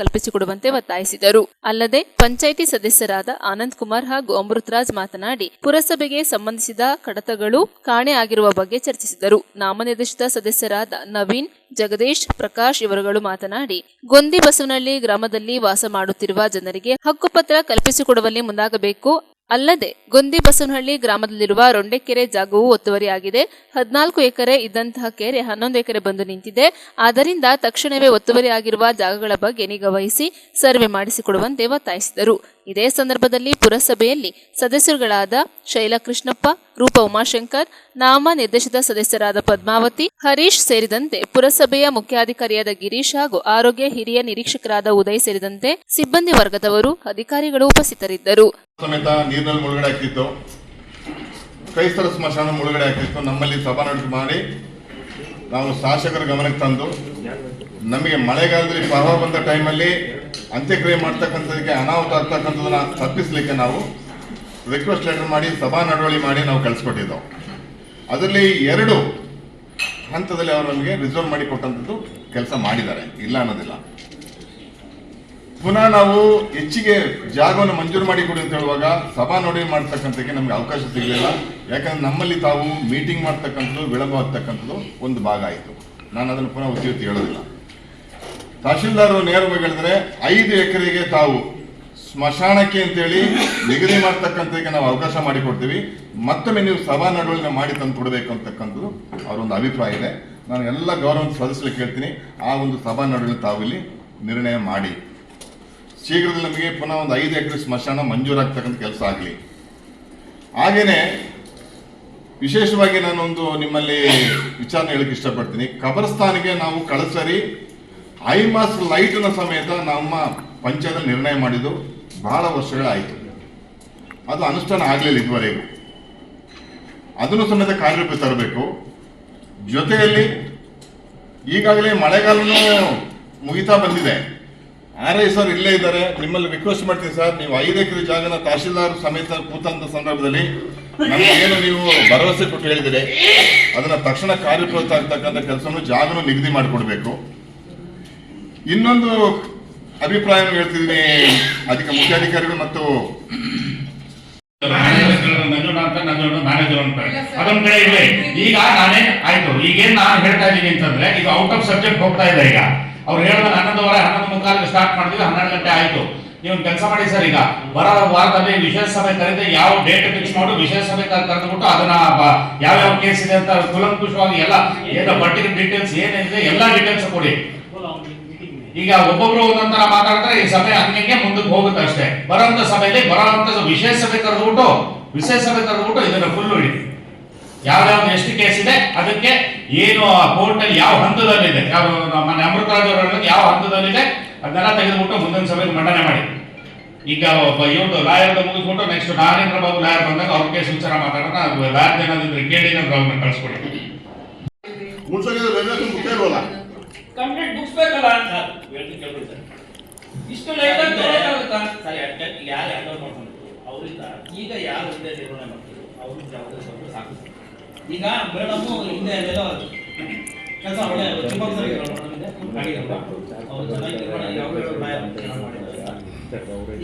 ಕಲ್ಪಿಸಿಕೊಡುವಂತೆ ಒತ್ತಾಯಿಸಿದರು. ಅಲ್ಲದೆ ಪಂಚಾಯಿತಿ ಸದಸ್ಯರಾದ ಆನಂದ್ ಕುಮಾರ್ ಹಾಗೂ ಅಮೃತರಾಜ್ ಮಾತನಾಡಿ, ಪುರಸಭೆಗೆ ಸಂಬಂಧಿಸಿದ ಕಡತಗಳು ಕಾಣೆ ಆಗಿರುವ ಬಗ್ಗೆ ಚರ್ಚಿಸಿದರು. ನಾಮನಿರ್ದೇಶಿತ ಸದಸ್ಯರಾದ ನವೀನ್, ಜಗದೀಶ್, ಪ್ರಕಾಶ್ ಇವರುಗಳು ಮಾತನಾಡಿ, ಗೊಂದಿ ಬಸವನಹಳ್ಳಿ ಗ್ರಾಮದಲ್ಲಿ ವಾಸ ಮಾಡುತ್ತಿರುವ ಜನರಿಗೆ ಹಕ್ಕುಪತ್ರ ಕಲ್ಪಿಸಿಕೊಡುವಲ್ಲಿ ಮುಂದಾಗಬೇಕು. ಅಲ್ಲದೆ ಗೊಂದಿ ಬಸವನಹಳ್ಳಿ ಗ್ರಾಮದಲ್ಲಿರುವ ರೊಂಡೆಕೆರೆ ಜಾಗವು ಒತ್ತುವರಿಯಾಗಿದೆ. 14 ಎಕರೆ ಇದ್ದಂತಹ ಕೆರೆ 11 ಎಕರೆ ಬಂದು ನಿಂತಿದೆ. ಆದ್ದರಿಂದ ತಕ್ಷಣವೇ ಒತ್ತುವರಿಯಾಗಿರುವ ಜಾಗಗಳ ಬಗ್ಗೆ ನಿಗಾ ವಹಿಸಿ ಸರ್ವೆ ಮಾಡಿಸಿಕೊಡುವಂತೆ ಒತ್ತಾಯಿಸಿದರು. ಇದೇ ಸಂದರ್ಭದಲ್ಲಿ ಪುರಸಭೆಯಲ್ಲಿ ಸದಸ್ಯರುಗಳಾದ ಶೈಲಾ ಕೃಷ್ಣಪ್ಪ, ರೂಪ ಉಮಾಶಂಕರ್, ನಾಮ ನಿರ್ದೇಶಿತ ಸದಸ್ಯರಾದ ಪದ್ಮಾವತಿ, ಹರೀಶ್ ಸೇರಿದಂತೆ ಪುರಸಭೆಯ ಮುಖ್ಯಾಧಿಕಾರಿಯಾದ ಗಿರೀಶ್ ಹಾಗೂ ಆರೋಗ್ಯ ಹಿರಿಯ ನಿರೀಕ್ಷಕರಾದ ಉದಯ್ ಸೇರಿದಂತೆ ಸಿಬ್ಬಂದಿ ವರ್ಗದವರು, ಅಧಿಕಾರಿಗಳು ಉಪಸ್ಥಿತರಿದ್ದರು. ಸಮೇತ ನೀರಿನಲ್ಲಿ ಮುಳುಗಡೆ ಆಗ್ತಿತ್ತು, ಕ್ರೈಸ್ತರ ಸ್ಮಶಾನ ಮುಳುಗಡೆ ಆಗ್ತಿತ್ತು. ನಮ್ಮಲ್ಲಿ ಸಭಾ ನಡೆಸಿ ಮಾಡಿ ನಾವು ಶಾಸಕರ ಗಮನಕ್ಕೆ ತಂದು, ನಮಗೆ ಮಳೆಗಾಲದಲ್ಲಿ ಪ್ರವಾಹ ಬಂದ ಟೈಮಲ್ಲಿ ಅಂತ್ಯಕ್ರಿಯೆ ಮಾಡ್ತಕ್ಕಂಥದಕ್ಕೆ ಅನಾಹುತ ಆಗ್ತಕ್ಕಂಥದನ್ನ ತಪ್ಪಿಸಲಿಕ್ಕೆ ನಾವು ರಿಕ್ವೆಸ್ಟ್ ಲೆಟರ್ ಮಾಡಿ ಸಭಾ ನಡವಳಿ ಮಾಡಿ ನಾವು ಕಳಿಸ್ಕೊಟ್ಟಿದ್ದೆವು. ಅದರಲ್ಲಿ 2 ಹಂತದಲ್ಲಿ ಅವರು ನಮಗೆ ರಿಸರ್ವ್ ಮಾಡಿ ಕೊಟ್ಟಂಥದ್ದು ಕೆಲಸ ಮಾಡಿದ್ದಾರೆ, ಇಲ್ಲ ಅನ್ನೋದಿಲ್ಲ. ಪುನಃ ನಾವು ಹೆಚ್ಚಿಗೆ ಜಾಗವನ್ನು ಮಂಜೂರು ಮಾಡಿ ಕೊಡಿ ಅಂತ ಹೇಳುವಾಗ ಸಭಾ ನಡವಳಿ ಮಾಡ್ತಕ್ಕಂಥಕ್ಕೆ ನಮ್ಗೆ ಅವಕಾಶ ಸಿಗಲಿಲ್ಲ. ಯಾಕಂದ್ರೆ ನಮ್ಮಲ್ಲಿ ತಾವು ಮೀಟಿಂಗ್ ಮಾಡ್ತಕ್ಕಂಥದ್ದು ವಿಳಂಬವಾಗ್ತಕ್ಕಂಥದ್ದು ಒಂದು ಭಾಗ ಆಯಿತು. ನಾನು ಅದನ್ನು ಪುನಃ ಉದ್ಯೋಗ ಹೇಳೋದಿಲ್ಲ. ತಹಶೀಲ್ದಾರ್ ನೇರವಾಗಿ ಹೇಳಿದ್ರೆ 5 ಎಕರೆಗೆ ತಾವು ಸ್ಮಶಾನಕ್ಕೆ ಅಂತೇಳಿ ನಿಗದಿ ಮಾಡ್ತಕ್ಕಂಥದ್ದಕ್ಕೆ ನಾವು ಅವಕಾಶ ಮಾಡಿಕೊಡ್ತೀವಿ, ಮತ್ತೊಮ್ಮೆ ನೀವು ಸಭಾ ನಡವಳಿಕೆ ಮಾಡಿ ತಂದು ಕೊಡಬೇಕು ಅಂತಕ್ಕಂಥದ್ದು ಅವರೊಂದು ಅಭಿಪ್ರಾಯ ಇದೆ. ನಾನು ಎಲ್ಲ ಗೌರವ ಸದಸ್ಯರಿಗೆ ಕೇಳ್ತೀನಿ, ಆ ಒಂದು ಸಭಾ ನಡವಳಿಕೆ ತಾವು ಇಲ್ಲಿ ನಿರ್ಣಯ ಮಾಡಿ ಶೀಘ್ರದಲ್ಲಿ ನಮಗೆ ಪುನಃ ಒಂದು 5 ಎಕರೆ ಸ್ಮಶಾನ ಮಂಜೂರಾಗ್ತಕ್ಕಂಥ ಕೆಲಸ ಆಗಲಿ. ಹಾಗೇನೆ ವಿಶೇಷವಾಗಿ ನಾನೊಂದು ನಿಮ್ಮಲ್ಲಿ ವಿಚಾರಣೆ ಹೇಳಕ್ಕೆ ಇಷ್ಟಪಡ್ತೀನಿ. ಕಬರಸ್ಥಾನಿಗೆ ನಾವು ಕಳಸರಿ ಐಮಾಸ್ ಲೈಟ್ನ ಸಮೇತ ನಮ್ಮ ಪಂಚಾಯತ್ ನಿರ್ಣಯ ಮಾಡಿದ್ದು ಬಹಳ ವರ್ಷಗಳಾಯಿತು, ಅದು ಅನುಷ್ಠಾನ ಆಗಲಿಲ್ಲ ಇದುವರೆಗೂ. ಅದನ್ನು ಸಮೇತ ಕಾರ್ಯರೂಪ ತರಬೇಕು. ಜೊತೆಯಲ್ಲಿ ಈಗಾಗಲೇ ಮಳೆಗಾಲನೂ ಮುಗಿತಾ ಬಂದಿದೆ. RI ಸರ್ ಇಲ್ಲೇ ಇದ್ದಾರೆ. ನಿಮ್ಮಲ್ಲಿ ರಿಕ್ವೆಸ್ಟ್ ಮಾಡ್ತೀನಿ ಸರ್, ನೀವು 5 ಎಕರೆ ಜಾಗನ ತಹಶೀಲ್ದಾರ್ ಸಮೇತ ಕೂತಂತ ಸಂದರ್ಭದಲ್ಲಿ ನಮಗೇನು ನೀವು ಭರವಸೆ ಕೊಟ್ಟು ಹೇಳಿದಿರಿ ಅದನ್ನ ತಕ್ಷಣ ಕಾರ್ಯಪ್ರವೃತ್ತ ಆಗ್ತಕ್ಕಂಥ ಕೆಲಸವನ್ನು ಜಾಗನು ನಿಗದಿ ಮಾಡಿಕೊಡ್ಬೇಕು. ಇನ್ನೊಂದು ಅಭಿಪ್ರಾಯ ಹೇಳ್ತಿದ್ದೀನಿ ಮುಖ್ಯಾಧಿಕಾರಿಗಳು ಮತ್ತು ಅದೊಂದ್ ಕಡೆ ಇರ್ಲಿ. ಈಗ ನಾನೇ ಆಯ್ತು, ಈಗೇನ್ ನಾನು ಹೇಳ್ತಾ ಇದ್ದೀನಿ ಅಂತಂದ್ರೆ ಇದು ಔಟ್ ಆಫ್ ಸಬ್ಜೆಕ್ಟ್ ಹೋಗ್ತಾ ಇದೆ. ಈಗ ಅವ್ರು ಹೇಳಿದ್ರೆ 11:30 ಸ್ಟಾರ್ಟ್ ಮಾಡಿದ್ವಿ, 12 ಗಂಟೆ ಆಯ್ತು. ನೀವು ಕೆಲಸ ಮಾಡಿ ಸರ್, ಈಗ ಬರೋ ವಾರದಲ್ಲಿ ವಿಶೇಷ ಸಭೆ ಕರೆದು ಯಾವ ಡೇಟ್ ಫಿಕ್ಸ್ ಮಾಡು, ವಿಶೇಷ ಸಭೆ ಕರೆದುಬಿಟ್ಟು ಅದನ್ನ ಯಾವ ಕೇಸ್ ಇದೆ ಅಂತ ಕೂಲಂಕುಷವಾಗಿ ಎಲ್ಲ ಏನೋ ಪರ್ಟಿಕ್ಯುಲರ್ ಡೀಟೇಲ್ಸ್ ಏನಿದೆ ಎಲ್ಲ ಡೀಟೇಲ್ಸ್ ಕೊಡಿ. ಈಗ ಒಬ್ಬೊಬ್ರು ಒಂದೊಂದರ ಮಾತಾಡ್ತಾರೆ, ಈ ಸಭೆ ಹಂಗೆ ಮುಂದಕ್ಕೆ ಹೋಗುತ್ತೆ ಅಷ್ಟೇ. ಬರೋಂಥ ಸಭೆಯಲ್ಲಿ ಬರೋಂಥ ವಿಶೇಷ ಸಭೆ ಕರೆದುಬಿಟ್ಟು ಇದನ್ನ ಫುಲ್ ಇಡಿ. ಯಾವ್ಯಾವ್ದು ಎಷ್ಟು ಕೇಸ್ ಇದೆ, ಅದಕ್ಕೆ ಏನು ಕೋರ್ಟ್ ಅಲ್ಲಿ ಯಾವ ಹಂತದಲ್ಲಿದೆ, ಯಾವ ನಮ್ಮ ಅಮೃತರಾಜ್ ಅವರ ಯಾವ ಹಂತದಲ್ಲಿದೆ ಅದನ್ನೆಲ್ಲ ತೆಗೆದುಬಿಟ್ಟು ಮುಂದಿನ ಸಭೆಗೆ ಮಂಡನೆ ಮಾಡಿ. ಈಗ ಇವ್ರದ್ದು lawyer ಮುಗಿಸ್ಬಿಟ್ಟು next Narendra Babu lawyer ಬಂದಾಗ ಅವ್ರ ಕೇಸ್ ವಿಚಾರ ಮಾತಾಡೋಣ. ಅದು ಲಾಯರ್ ಏನಾದ್ರು ಕೇಳಿ ನಮ್ಗೆ ಅವ್ರನ್ನ ಕಳಿಸ್ಕೊಡಿ. ಕಂಪ್ಲೀಟ್ ಬುಕ್ಸ್ ಬೇಕಲ್ಲ ಸರ್, ಇಷ್ಟು ಲೈಟ್ ಆಗಿ ತಗೊಳಕ್ಕಾಗುತ್ತಾ ಸರ್? ಯಾರು ಹ್ಯಾಂಡ್ ಮಾಡ್ಕೊಂಡು ಅವರಿಂದ ಈಗ ಯಾರು ಹಿಂದೆ ನಿರ್ವಹಣೆ ಮಾಡ್ತಾರೆ ಅವ್ರ ಜವಾಬ್ದಾರಿ ಸ್ವಲ್ಪ ಸಾಕು. ಈಗ ಮೇಡಮ್ ಹಿಂದೆ ಎಲ್ಲೋ ಕೆಲಸ ಒಳ್ಳೆ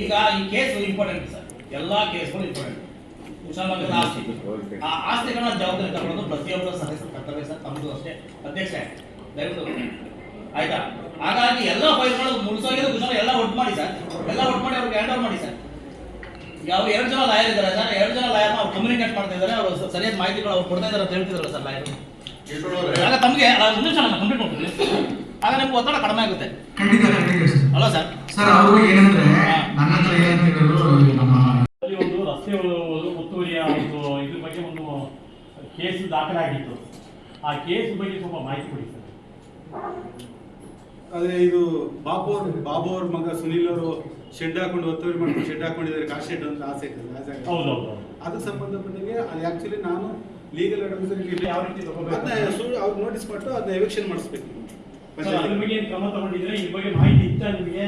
ಈಗ ಈ ಕೇಸ್ ಇಂಪಾರ್ಟೆಂಟ್ ಸರ್, ಎಲ್ಲಾ ಕೇಸ್ಗಳು ಇಂಪಾರ್ಟೆಂಟ್. ಕುಶಾಲನಗರದ ಆಸ್ತಿ, ಆ ಆಸ್ತಿಗಳನ್ನ ಜವಾಬ್ದಾರಿ ತಗೊಳ್ಳೋದು ಪ್ರತಿಯೊಬ್ಬರ ಸದಸ್ಯರ ಕರ್ತವ್ಯ ಸರ್. ತಮ್ಮದು ಅಷ್ಟೇ ಅಧ್ಯಕ್ಷ, ದಯವಿಟ್ಟು ಆಯ್ತಾ? ಹಾಗಾಗಿ ಎಲ್ಲ ಫೈಲ್ಗಳು ಮುಗಿಸೋಗಿದೆ ಕುಶಾಲ ಎಲ್ಲ ಒಟ್ಟು ಮಾಡಿ ಸರ್, ಎಲ್ಲ ಒಟ್ಟು ಮಾಡಿ ಅವ್ರಿಗೆ ಹ್ಯಾಂಡ್ ಓವರ್ ಮಾಡಿ ಸರ್. ಈಗ ಅವ್ರು 2 ಜನ ಲಾಯರ್ ಇದ್ದಾರೆ ಸರ್, 2 ಜನ ಲಾಯರ್ನ ಅವ್ರು ಕಮ್ಯುನಿಕೇಟ್ ಮಾಡ್ತಾ ಇದ್ದಾರೆ, ಅವರು ಸರಿಯಾದ ಮಾಹಿತಿಗಳು ಅವ್ರು ಕೊಡ್ತಾ ಇದ್ದಾರೆ ಅಂತ ಹೇಳ್ತಿದ್ರಲ್ಲ ಸರ್ ಲಾಯರ್. ಆಗ ತಮಗೆ ಒಂದು ನಿಮಿಷ ನಾನು ಕಂಪ್ಲೀಟ್ ಮಾಡ್ತೀನಿ, ಆಗ ನಿಮ್ಗೆ ಒತ್ತಡ ಕಡಿಮೆ ಆಗುತ್ತೆ. ಅಲ್ಲ ಸರ್? ಸರ್ ಅವರು ಏನಂದ್ರೆ ನನ್ನ ಹತ್ರ ಏನಂತ ಹೇಳಿದ್ರು, ನಮ್ಮ ಒಂದು ರಸ್ತೆ ಒತ್ತುವರಿಯ ಒಂದು ಇದ್ರ ಬಗ್ಗೆ ಒಂದು ಕೇಸ್ ದಾಖಲಾಗಿತ್ತು. ಆ ಕೇಸ್ ಬಗ್ಗೆ ಸ್ವಲ್ಪ ಮಾಹಿತಿ ಕೊಡಿ ಸರ್. ಅದೇ ಇದು ಬಾಬು ಅವ್ರ ಮಗ ಸುನೀಲ್ ಅವರು ಶೆಡ್ ಹಾಕೊಂಡು ಒತ್ತುವರಿ ಮಾಡ್ಕೊಂಡು ಶೆಡ್ ಹಾಕೊಂಡಿದ್ದಾರೆ, ಕಾರ್ ಶೆಡ್ ಅಂತ ಆಸೆ ಇದೆ. ಹೌದೌದು. ಅದಕ್ಕೆ ಸಂಬಂಧಪಟ್ಟಂಗೆ ಅದು ಆಕ್ಚುಲಿ ನಾನು ಲೀಗಲ್ ಅಡ್ವೈಸರ್ ಯಾವ ರೀತಿ ಅವ್ರು ನೋಟಿಸ್ ಕೊಟ್ಟು ಅದನ್ನ ಎವಿಕ್ಷನ್ ಮಾಡಿಸ್ಬೇಕು. ಅದ್ರ ಬಗ್ಗೆ ಕ್ರಮ ತಗೊಂಡಿದ್ರೆ ಈ ಬಗ್ಗೆ ಮಾಹಿತಿ ಇತ್ತ ನಿಮಗೆ?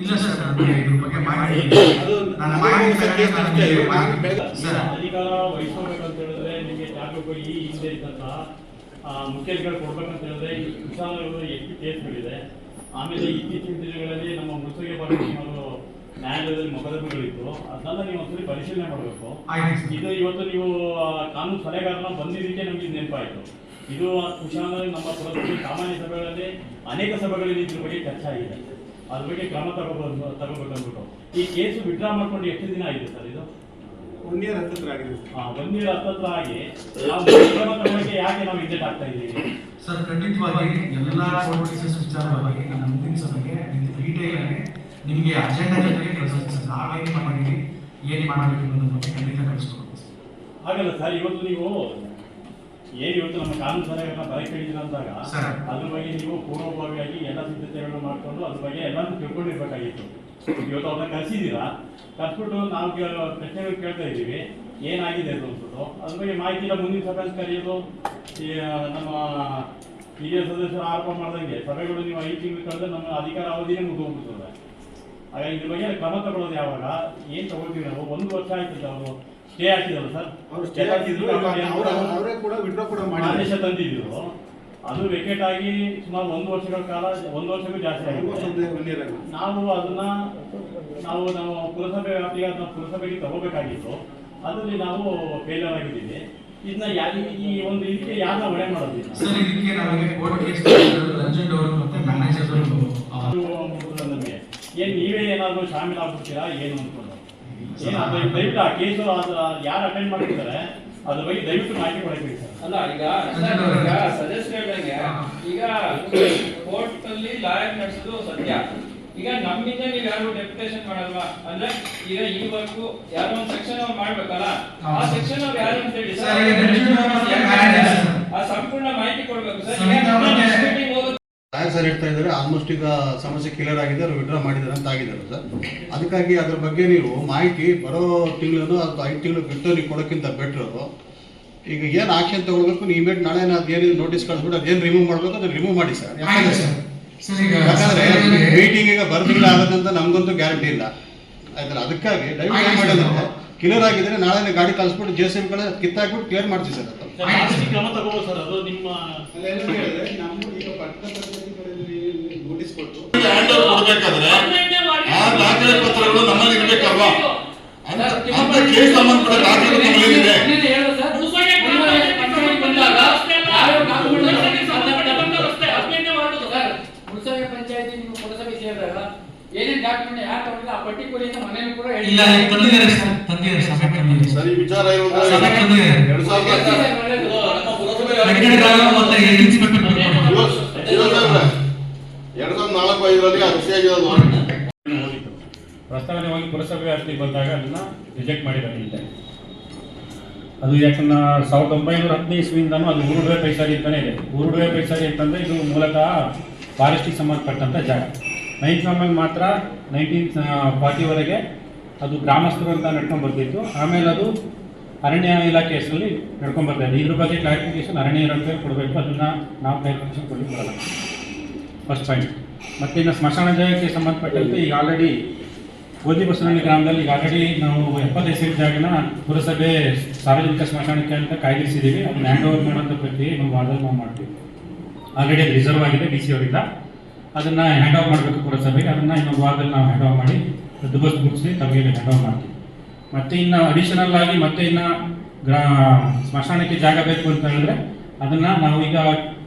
ಇಲ್ಲ ಸರ್, ಇದ್ರ ಬಗ್ಗೆ ಮಾಹಿತಿ ಅದು ಅಧಿಕಾರ ವಹಿಸಬೇಕಂತ ಹೇಳಿದ್ರೆ ನಿಮಗೆ ಜಾಗಗಳು ಈ ಹಿಂದೆ ಇದ್ದಂತಹ ಮುಖ್ಯಗಳು ಕೊಡ್ಬೇಕಂತ ಹೇಳಿದ್ರೆ ಈ ಕುಶಾಲನಗರದ ಎಷ್ಟು ಕೇಸ್ಗಳಿದೆ. ಆಮೇಲೆ ಇತ್ತೀಚಿನ ದಿನಗಳಲ್ಲಿ ನಮ್ಮ ಮುಸುಗೆ ಬಾಲಕೃಷ್ಣರು ನ್ಯಾಯಾಲಯದಲ್ಲಿ ಮೊಕದ್ದಮೆಗಳಿತ್ತು, ಅದನ್ನೆಲ್ಲ ನೀವು ಒಂದ್ಸರಿ ಪರಿಶೀಲನೆ ಮಾಡಬೇಕು. ಇದು ಇವತ್ತು ನೀವು ಕಾನೂನು ಸಲಹೆಗಾರನ ಬಂದಿದ್ದಕ್ಕೆ ನಮಗೆ ನೆನಪಾಯಿತು. ಇದು ಕುಶಾಲನಗರ ನಮ್ಮ ಪುರಸಭೆ ಸಾಮಾನ್ಯ ಸಭೆಗಳಲ್ಲಿ ಅನೇಕ ಸಭೆಗಳಲ್ಲಿ ಇದ್ರ ಬಗ್ಗೆ ಚರ್ಚೆ ಆಗಿದೆ. ಅದ್ರ ಬಗ್ಗೆ ಕ್ರಮ ತಗೋಬೇಕಂದ್ಬಿಟ್ಟು ಈ ಕೇಸು ವಿಡ್ರಾ ಮಾಡ್ಕೊಂಡು ಎಷ್ಟು ದಿನ ಆಗಿದೆ ಸರ್? ಇದು 1 year ಹತ್ತಿರ ಆಗಿದೆ. 1 year ಹತ್ತಿರ ಆಗಿ ನಾವು ಕ್ರಮ ತಗೊಳ್ಳೋಕೆ ಯಾಕೆ ನಾವು ಹಿಂದೆ ಆಗ್ತಾ ಇದ್ದೀವಿ ಸರ್? ಖಂಡಿತವಾಗಿ ಎಲ್ಲ ಕೋರ್ಟ್ ಕೇಸಸ್ ವಿಚಾರವಾಗಿ ನಮ್ಮ ಮುಂದಿನ ಸಭೆಗೆ ಡೀಟೇಲ್ ಆಗಿ ನಿಮಗೆ ಅಜೆಂಡಾ ಜೊತೆಗೆ ಕಳಿಸ್ತೀವಿ ಸರ್. ನಾವೇನು ಮಾಡಿದ್ದೀವಿ, ಏನು ಮಾಡಬೇಕು ಅನ್ನೋದ್ರ ಬಗ್ಗೆ ಖಂಡಿತ ಕಳಿಸ್ಕೊಡ್ತೀವಿ. ಹಾಗಲ್ಲ ಸರ್, ಇವತ್ತು ನೀವು ಇವತ್ತು ನಮ್ಮ ಕಾನೂನು ಸಲಹೆಗಳನ್ನ ಬರ ಕೇಳಿದಿರ ಅಂದಾಗ ಅದ್ರ ಬಗ್ಗೆ ನೀವು ಪೂರ್ವಭಾವಿಯಾಗಿ ಎಲ್ಲ ಸಿದ್ಧತೆಗಳನ್ನು ಮಾಡಿಕೊಂಡು ಅದ್ರ ಬಗ್ಗೆ ಎಲ್ಲಾನು ತಿಳ್ಕೊಂಡಿರ್ಬೇಕಾಗಿತ್ತು. ಇವತ್ತು ಅವ್ರನ್ನ ಕಳಿಸಿದ್ದೀರಾ, ಕರ್ಸ್ಬಿಟ್ಟು ನಾವು ಪ್ರಶ್ನೆಗಳು ಕೇಳ್ತಾ ಇದ್ದೀವಿ ಏನಾಗಿದೆ ಅದು ಅಂದ್ಬಿಟ್ಟು ಅದ್ರ ಬಗ್ಗೆ ಮಾಹಿತಿ ಇಲ್ಲ. ಮುಂದಿನ ಸಭೆ ಕರೆಯೋದು ನಮ್ಮ ಹಿರಿಯ ಸದಸ್ಯರು ಆರೋಪ ಮಾಡ್ದಂಗೆ ಸಭೆಗಳು ನೀವು 5 ತಿಂಗಳು ಕಳೆದ್ರೆ ನಮ್ಮ ಅಧಿಕಾರ ಅವಧಿನೇ ಮುಗಿದೋಗ್ಬಿಡ್ತದೆ. ಹಾಗಾಗಿ ಇದ್ರ ಬಗ್ಗೆ ಕ್ರಮ ತಗೊಳ್ಳೋದು ಯಾವಾಗ, ಏನು ತಗೊಳ್ತೀವಿ ನಾವು? 1 ವರ್ಷ ಆಯ್ತದೆ ಅವರು ಸ್ಟೇ ಹಾಕಿದಲ್ಲ ಸರ್, ಆದೇಶ ತಂದಿದ್ರು. ಅದು ವೆಕೇಟ್ ಆಗಿ ಸುಮಾರು 1 ವರ್ಷಗಳ ಕಾಲ, 1 ವರ್ಷಕ್ಕೂ ಜಾಸ್ತಿ ಆಗಿದೆ. ನಾವು ಅದನ್ನ ನಾವು ಪುರಸಭೆ ವ್ಯಾಪ್ತಿಗೆ ಅದನ್ನ ಪುರಸಭೆಗೆ ತಗೋಬೇಕಾಗಿತ್ತು. ಅದರಲ್ಲಿ ನಾವು ಫೇಲರ್ ಆಗಿದ್ದೀವಿ. ಇದನ್ನ ಈ ಒಂದು ಇದಕ್ಕೆ ಯಾರನ್ನ ಹೊಣೆ ಮಾಡೋದಿಲ್ಲ ಸರ್? ಇದಕ್ಕೆ ನಮಗೆ ಕೋರ್ಟ್ ಕೇಸ್ ರಂಜನ್ ಅವರು ಮತ್ತೆ ಮ್ಯಾನೇಜರ್ ನಮಗೆ ಏನು ನೀವೇ ಏನಾದರೂ ಶಾಮೀಲ್ ಆಗ್ಬಿಡ್ತೀರಾ ಏನು ಅನ್ಕೊಂಡು ದಯವಿಟ್ಟು ಆ ಕೇಸು ಯಾರು ಅಟೆಂಡ್ ಮಾಡ್ತಿದ್ದಾರೆ ಅದ್ರ ಬಗ್ಗೆ ದಯವಿಟ್ಟು ಮಾಹಿತಿ ಕೊಡಬೇಕು ಸರ್. ಅಲ್ಲ ಈಗ ಸದಸ್ಯರಿಗೆ ಈಗ ಕೋರ್ಟ್ ಅಲ್ಲಿ ಲಾಯರ್ ನಡೆಸೋದು ಸತ್ಯ. ಈಗ ನಮ್ಮಿಂದ ನೀವು ಯಾರು ಡೆಪ್ಯುಟೇಷನ್ ಮಾಡಲ್ವಾ? ಅಂದ್ರೆ ಈಗ ಈ ವರ್ಕು ಯಾರೋ ಒಂದು ಸೆಕ್ಷನ್ ಅವ್ರು ಮಾಡ್ಬೇಕಲ್ಲ, ಆ ಸೆಕ್ಷನ್ ಅವ್ರು ಯಾರು ಅಂತ ಹೇಳಿ ಆ ಸಂಪೂರ್ಣ ಮಾಹಿತಿ ಕೊಡ್ಬೇಕು ಸರ್. ಸರ್ ಹೇಳ್ತಾ ಇದ್ದಾರೆ ಆಲ್ಮೋಸ್ಟ್ ಈಗ ಸಮಸ್ಯೆ ಕ್ಲಿಯರ್ ಆಗಿದೆ, ಅವ್ರು ವಿಡ್ರಾ ಮಾಡಿದ್ದಾರೆ ಅಂತ ಆಗಿದ್ದಾರೆ ಸರ್. ಅದಕ್ಕಾಗಿ ಅದ್ರ ಬಗ್ಗೆ ನೀವು ಮಾಹಿತಿ ಬರೋ ತಿಂಗಳು ಅಥವಾ 5 ತಿಂಗಳು ಬಿಟ್ಟು ನೀವು ಕೊಡೋಕ್ಕಿಂತ ಬೆಟ್ರು ಈಗ ಏನು ಆಕ್ಷನ್ ತಗೊಳ್ಬೇಕು, ನೀವು ಇಮೇಟ್ ನಾಳೆ ಏನೇನು ನೋಟಿಸ್ ಕಳಿಸ್ಬಿಟ್ಟು ಅದೇನು ರಿಮೂವ್ ಮಾಡಬೇಕು ಅದನ್ನು ರಿಮೂವ್ ಮಾಡಿ ಸರ್. ಯಾಕಂದ್ರೆ ಯಾಕಂದ್ರೆ ಮೀಟಿಂಗ್ ಈಗ ಬರ್ದಿಲ್ಲ ಆದಂತ ನಮ್ಗಂತೂ ಗ್ಯಾರಂಟಿ ಇಲ್ಲ ಆಯ್ತಲ್ಲ. ಅದಕ್ಕಾಗಿ ದಯವಿಟ್ಟು ಏನು ಮಾಡಿದ್ರೆ ಕ್ಲಿಯರ್ ಆಗಿದ್ರೆ ನಾಳೆ ಗಾಡಿ ಕಳಿಸ್ಬಿಟ್ಟು JCB ಕಿತ್ತಾಕ್ಬಿಟ್ಟು ಕ್ಲಿಯರ್ ಮಾಡ್ತೀವಿ ಸರ್. ಕ್ರಮ ತಗೋಬೋದು ಸರ್. ಅದು ನಿಮ್ಮ ನೋಟಿಸ್ ಕೊಟ್ಟು ಹ್ಯಾಂಡ್ ಓವರ್ ಕೊಡ್ಬೇಕಾದ್ರೆ ಆ ದಾಖಲೆ ಪತ್ರಗಳು ನಮ್ಮಲ್ಲಿ ಇರ್ಬೇಕಲ್ವಾ? ಅಂತ ಕೇಸ್ ಸಂಬಂಧಪಟ್ಟ ದಾಖಲೆ ನಮ್ಮಲ್ಲಿದೆ. ಪಂಚಾಯತಿ ನೀವು ಪುರಸಭೆ ಸೇರಿದಾಗ ಏನೇನು ಡಾಕ್ಯುಮೆಂಟ್ ಯಾರು ತಗೊಂಡಿಲ್ಲ ಆ ಪರ್ಟಿಕ್ಯುಲರ್ ಮನೆಯಲ್ಲೂ ಕೂಡ ಇಲ್ಲ ತಂದಿದ್ದಾರೆ ಸರ್. ಸರಿ ವಿಚಾರ ಇರೋದು ಪ್ರಸ್ತಾವನೆ ಹೋಗಿ ಪುರಸಭೆ ಅಷ್ಟೇ ಬಂದಾಗ ಅದನ್ನ ರಿಜೆಕ್ಟ್ ಮಾಡಿದ್ದಾರೆ. ಅದು ಯಾಕಂದ್ರೆ 1915 ಇಸ್ವಿಯಿಂದನೂ ಅದು ಊರುಡುವೆ ಪೈಸಾರಿ ಅಂತಾನೆ ಇದೆ. ಊರುಡುವೆ ಪೈಸಾರಿ ಅಂತಂದ್ರೆ ಇದು ಮೂಲತಃ ಫಾರೆಸ್ಟಿಗೆ ಸಂಬಂಧಪಟ್ಟಂಥ ಜಾಗ. 9th ನವೆಂಬರ್ ಮಾತ್ರ 1940ವರೆಗೆ ಅದು ಗ್ರಾಮಸ್ಥರು ಅಂತ ನಡ್ಕೊಂಡು ಬರ್ತಿತ್ತು. ಆಮೇಲೆ ಅದು ಅರಣ್ಯ ಇಲಾಖೆ ಹೆಸರಲ್ಲಿ ನಡ್ಕೊಂಡು ಬರ್ತಾ ಇದೆ. ಇದ್ರ ಬಗ್ಗೆ ಕ್ಲಾರಿಫಿಕೇಶನ್ ಅರಣ್ಯ ಇಲಾಖೆ ಕೊಡಬೇಕು. ಅದನ್ನು ನಾವು ಕ್ಲಾರಿಫಿಕೇಶನ್ ಕೊಡಲಿಕ್ಕೆ ಬರಲ್ಲ. First point. ಮತ್ತು ಇನ್ನು ಸ್ಮಶಾನ ಜಾಗಕ್ಕೆ ಸಂಬಂಧಪಟ್ಟಂತೆ ಈಗ ಆಲ್ರೆಡಿ ಗೋಧಿ ಬಸವನಹಳ್ಳಿ ಗ್ರಾಮದಲ್ಲಿ ಈಗ ಆಲ್ರೆಡಿ ನಾವು 75 ಸೆಂಟ್ ಜಾಗನ ಪುರಸಭೆ ಸಾರ್ವಜನಿಕ ಸ್ಮಶಾನಕ್ಕೆ ಅಂತ ಕಾಯ್ದಿರಿಸಿದ್ದೀವಿ. ಅದನ್ನ ಹ್ಯಾಂಡ್ ಓವರ್ ಮಾಡೋಂಥ ಪ್ರಕ್ರಿಯೆ ನಾವು ವಾರದಲ್ಲಿ ನಾವು ಮಾಡ್ತೀವಿ. ಆಲ್ರೆಡಿ ಅದು ರಿಸರ್ವ್ ಆಗಿದೆ DC ಅವರಿಂದ. ಅದನ್ನು ಹ್ಯಾಂಡ್ ಓವರ್ ಮಾಡಬೇಕು ಪುರಸಭೆಗೆ. ಅದನ್ನು ಇನ್ನೊಂದು ವಾರದಲ್ಲಿ ನಾವು ಹ್ಯಾಂಡ್ ಓವರ್ ಮಾಡಿ ದುಬಸ್ ಮುಗಿಸಿ ತಮಗೆ ಹ್ಯಾಂಡ್ ಓವರ್ ಮಾಡ್ತೀವಿ. ಮತ್ತು ಇನ್ನು ಅಡಿಷನಲ್ ಆಗಿ ಮತ್ತೆ ಇನ್ನು ಸ್ಮಶಾನಕ್ಕೆ ಜಾಗ ಬೇಕು ಅಂತ ಹೇಳಿದ್ರೆ ಅದನ್ನು ನಾವು ಈಗ